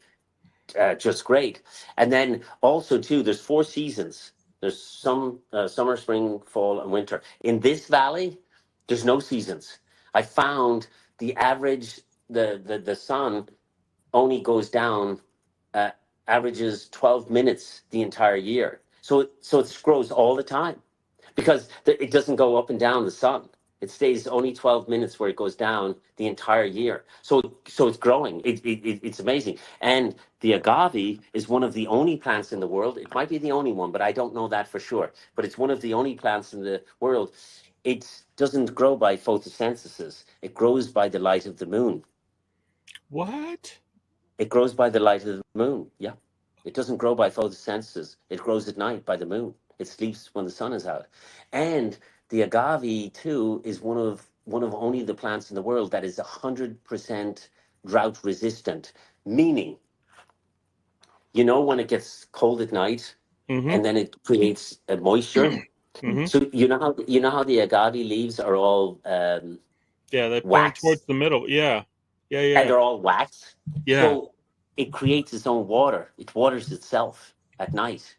just great. And then also too, there's 4 seasons. There's some summer, spring, fall, and winter. In this valley, there's no seasons. I found the average the sun only goes down, uh, averages 12 minutes the entire year. So it grows all the time because it doesn't go up and down the sun. It stays only 12 minutes where it goes down the entire year. So it's growing. It's amazing. And the agave is one of the only plants in the world. It might be the only one, but I don't know that for sure. But it's one of the only plants in the world. It doesn't grow by photosynthesis. It grows by the light of the moon. what? It grows by the light of the moon. Yeah. It doesn't grow by photosynthesis. It grows at night by the moon. It sleeps when the sun is out. And the agave too is one of only the plants in the world that is 100% drought resistant. Meaning, when it gets cold at night Mm-hmm. and then it creates a moisture. Mm-hmm. So you know how the agave leaves are all Yeah, they point towards wax, the middle. Yeah, yeah, and yeah, they're all wax. yeah. So it creates its own water. It waters itself at night.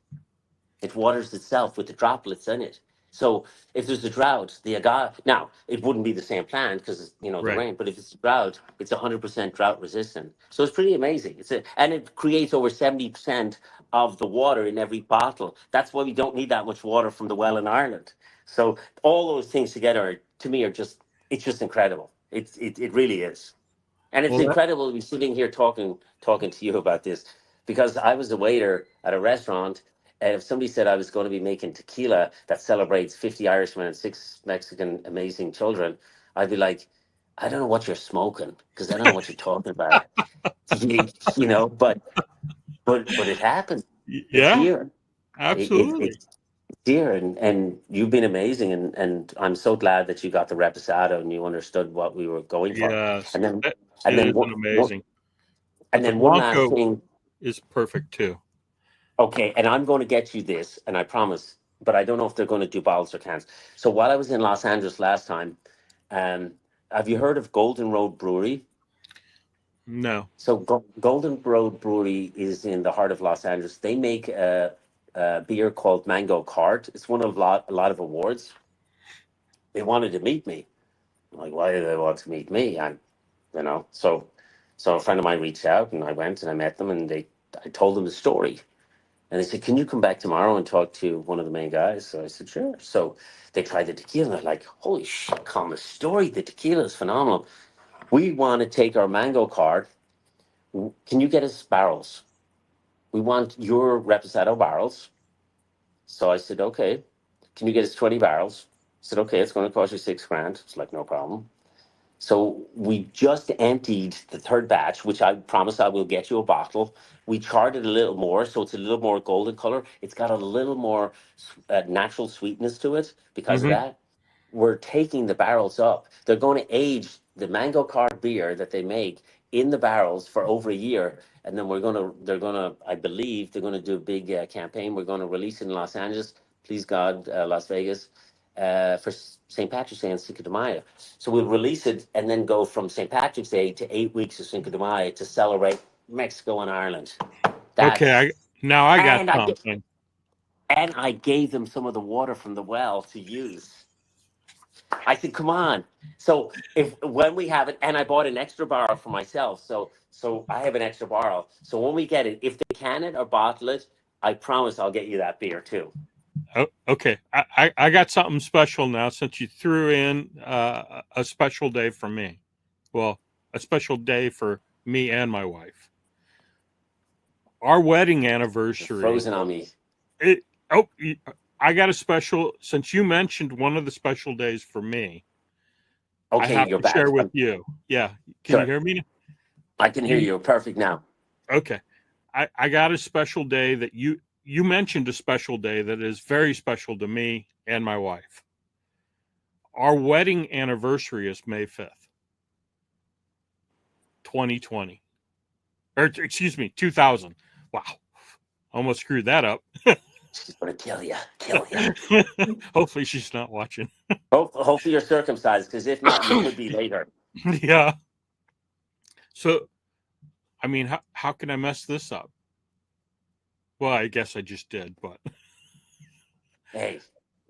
It waters itself with the droplets in it. So if there's a drought, the agave now it wouldn't be the same plant because the Right. rain. But if it's a drought, it's 100% drought resistant. So it's pretty amazing. And it creates over 70% of the water in every bottle. That's why we don't need that much water from the well in Ireland. So all those things together, to me, it's just incredible. It really is. And it's Well, that, incredible to be sitting here talking to you about this because I was a waiter at a restaurant, and if somebody said I was going to be making tequila that celebrates 50 Irishmen and six Mexican amazing children, I'd be like, I don't know what you're smoking because I don't know what you're talking about. But it happened. It's yeah, here. absolutely. It's here, and you've been amazing, and I'm so glad that you got the reposado and you understood what we were going for. Yes, And then it and then is one, an amazing. But and the then one last Blanco thing. is perfect too. Okay, and I'm going to get you this, and I promise, but I don't know if they're going to do bottles or cans. So while I was in Los Angeles last time, um, have you heard of Golden Road Brewery? No. So Golden Road Brewery is in the heart of Los Angeles. They make a beer called Mango Cart. It's won a lot of awards. They wanted to meet me. I'm like, why do they want to meet me? I'm, so a friend of mine reached out, and I went and I met them, and I told them the story. And they said, "Can you come back tomorrow and talk to one of the main guys?" So I said, "Sure." So they tried the tequila. And they're like, "Holy shit, Colm, the story, the tequila is phenomenal. We want to take our mango card. Can you get us barrels? We want your Reposado barrels." So I said, "Okay. Can you get us 20 barrels?" I said, "Okay, it's going to cost you $6,000." It's like, "No problem." So we just emptied the third batch, which I promise I will get you a bottle. We charred it a little more, so it's a little more golden color. It's got a little more natural sweetness to it because of Hmm. that. We're taking the barrels up. They're going to age the mango card beer that they make in the barrels for over a year, and then I believe they're going to do a big campaign. We're going to release it in Los Angeles, please God, Las Vegas, for St. Patrick's Day and Cinco de Mayo. So we'll release it and then go from St. Patrick's Day to 8 weeks of Cinco de Mayo to celebrate Mexico and Ireland. Okay. That's Now I got and I something. and I gave them some of the water from the well to use. I said, "Come on." So if when we have it, and I bought an extra barrel for myself, so I have an extra barrel. So when we get it, if they can it or bottle it, I promise I'll get you that beer too. Oh, okay. I got something special now since you threw in a special day for me. Well, a special day for me and my wife. Our wedding You're anniversary. frozen on me. It. Oh, I got a special. Since you mentioned one of the special days for me, I Okay, have you're to back. share with you. Yeah. Can you Sure, hear me? I can hear You you. Perfect now. okay? I got a special day that you mentioned a special day that is very special to me and my wife. Our wedding anniversary is May 5th, 2020. Or excuse me, 2000. Wow. Almost screwed that up. She's gonna kill you. Kill you. Hopefully she's not watching. Hopefully you're circumcised, because if not, you could be later. Yeah. So, I mean, how can I mess this up? Well, I guess I just did, but Hey,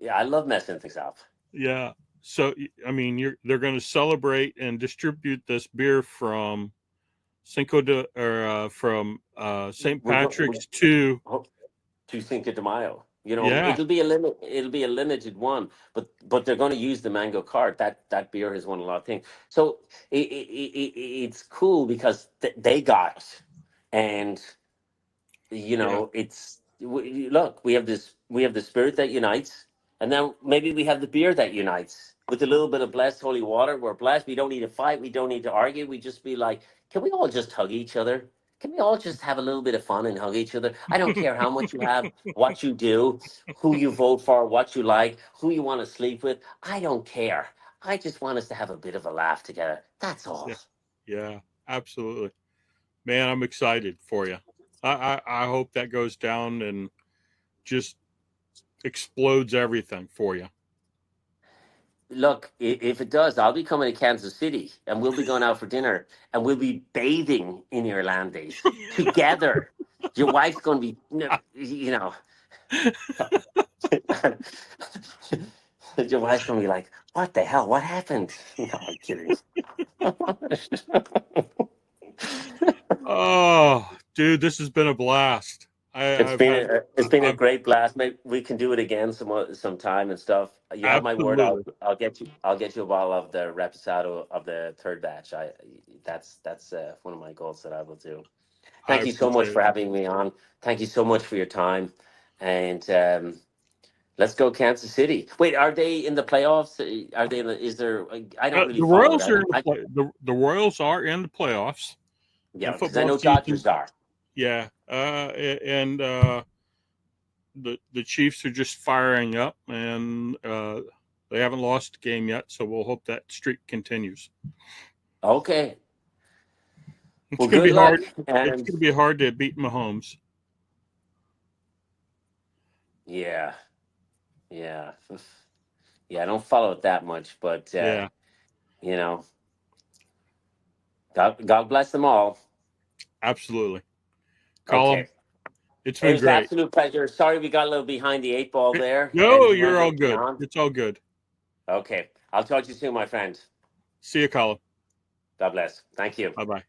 yeah, I love messing things up. yeah. So, I mean, they're going to celebrate and distribute this beer from Cinco de or from St. We're going Patrick's to to Cinco de Mayo. yeah, It'll be a limited one, but they're going to use the mango cart. That beer has won a lot of things. So it's cool because they got it, and yeah, look, we have the spirit that unites, and then maybe we have the beer that unites with a little bit of blessed holy water. We're blessed. We don't need to fight. We don't need to argue. We just be like, can we all just hug each other? Can we all just have a little bit of fun and hug each other? I don't care how much you have, what you do, who you vote for, what you like, who you want to sleep with. I don't care. I just want us to have a bit of a laugh together. That's all. yeah, yeah, absolutely, man. I'm excited for you. I hope that goes down and just explodes everything for you. Look, if it does, I'll be coming to Kansas City, and we'll be going out for dinner, and we'll be bathing in Irlandés together. Your wife's going to be, your wife's going to be like, "What the hell? What happened?" No, I'm kidding. Oh, dude, this has been a blast. I've had It's been a I've great blast. Maybe we can do it again sometime and stuff. You have my word. absolutely. I'll get you a bottle of the Reposado of the third batch. That's one of my goals that I will do. I Thank you so much appreciate for it. having me on. Thank you so much for your time, and let's go Kansas City. Wait, are they in the playoffs? Are they? Is there? I don't really The follow Royals are that. in the Royals are in the playoffs Yeah, and because I football know season. Dodgers are. Yeah, and the Chiefs are just firing up, and they haven't lost a game yet. So we'll hope that streak continues. Okay. It's Well, going to good be hard. luck, It's and going to be hard to beat Mahomes. Yeah, yeah, yeah. I don't follow it that much, but Yeah, you know, God bless them all. absolutely. Colm, Okay. it's It been was an great. absolute pleasure. Sorry we got a little behind the eight ball there and No, we weren't you're all able to get good. on. It's all good. Okay. I'll talk to you soon, my friend. See you, Colm. God bless. Thank you. Bye bye.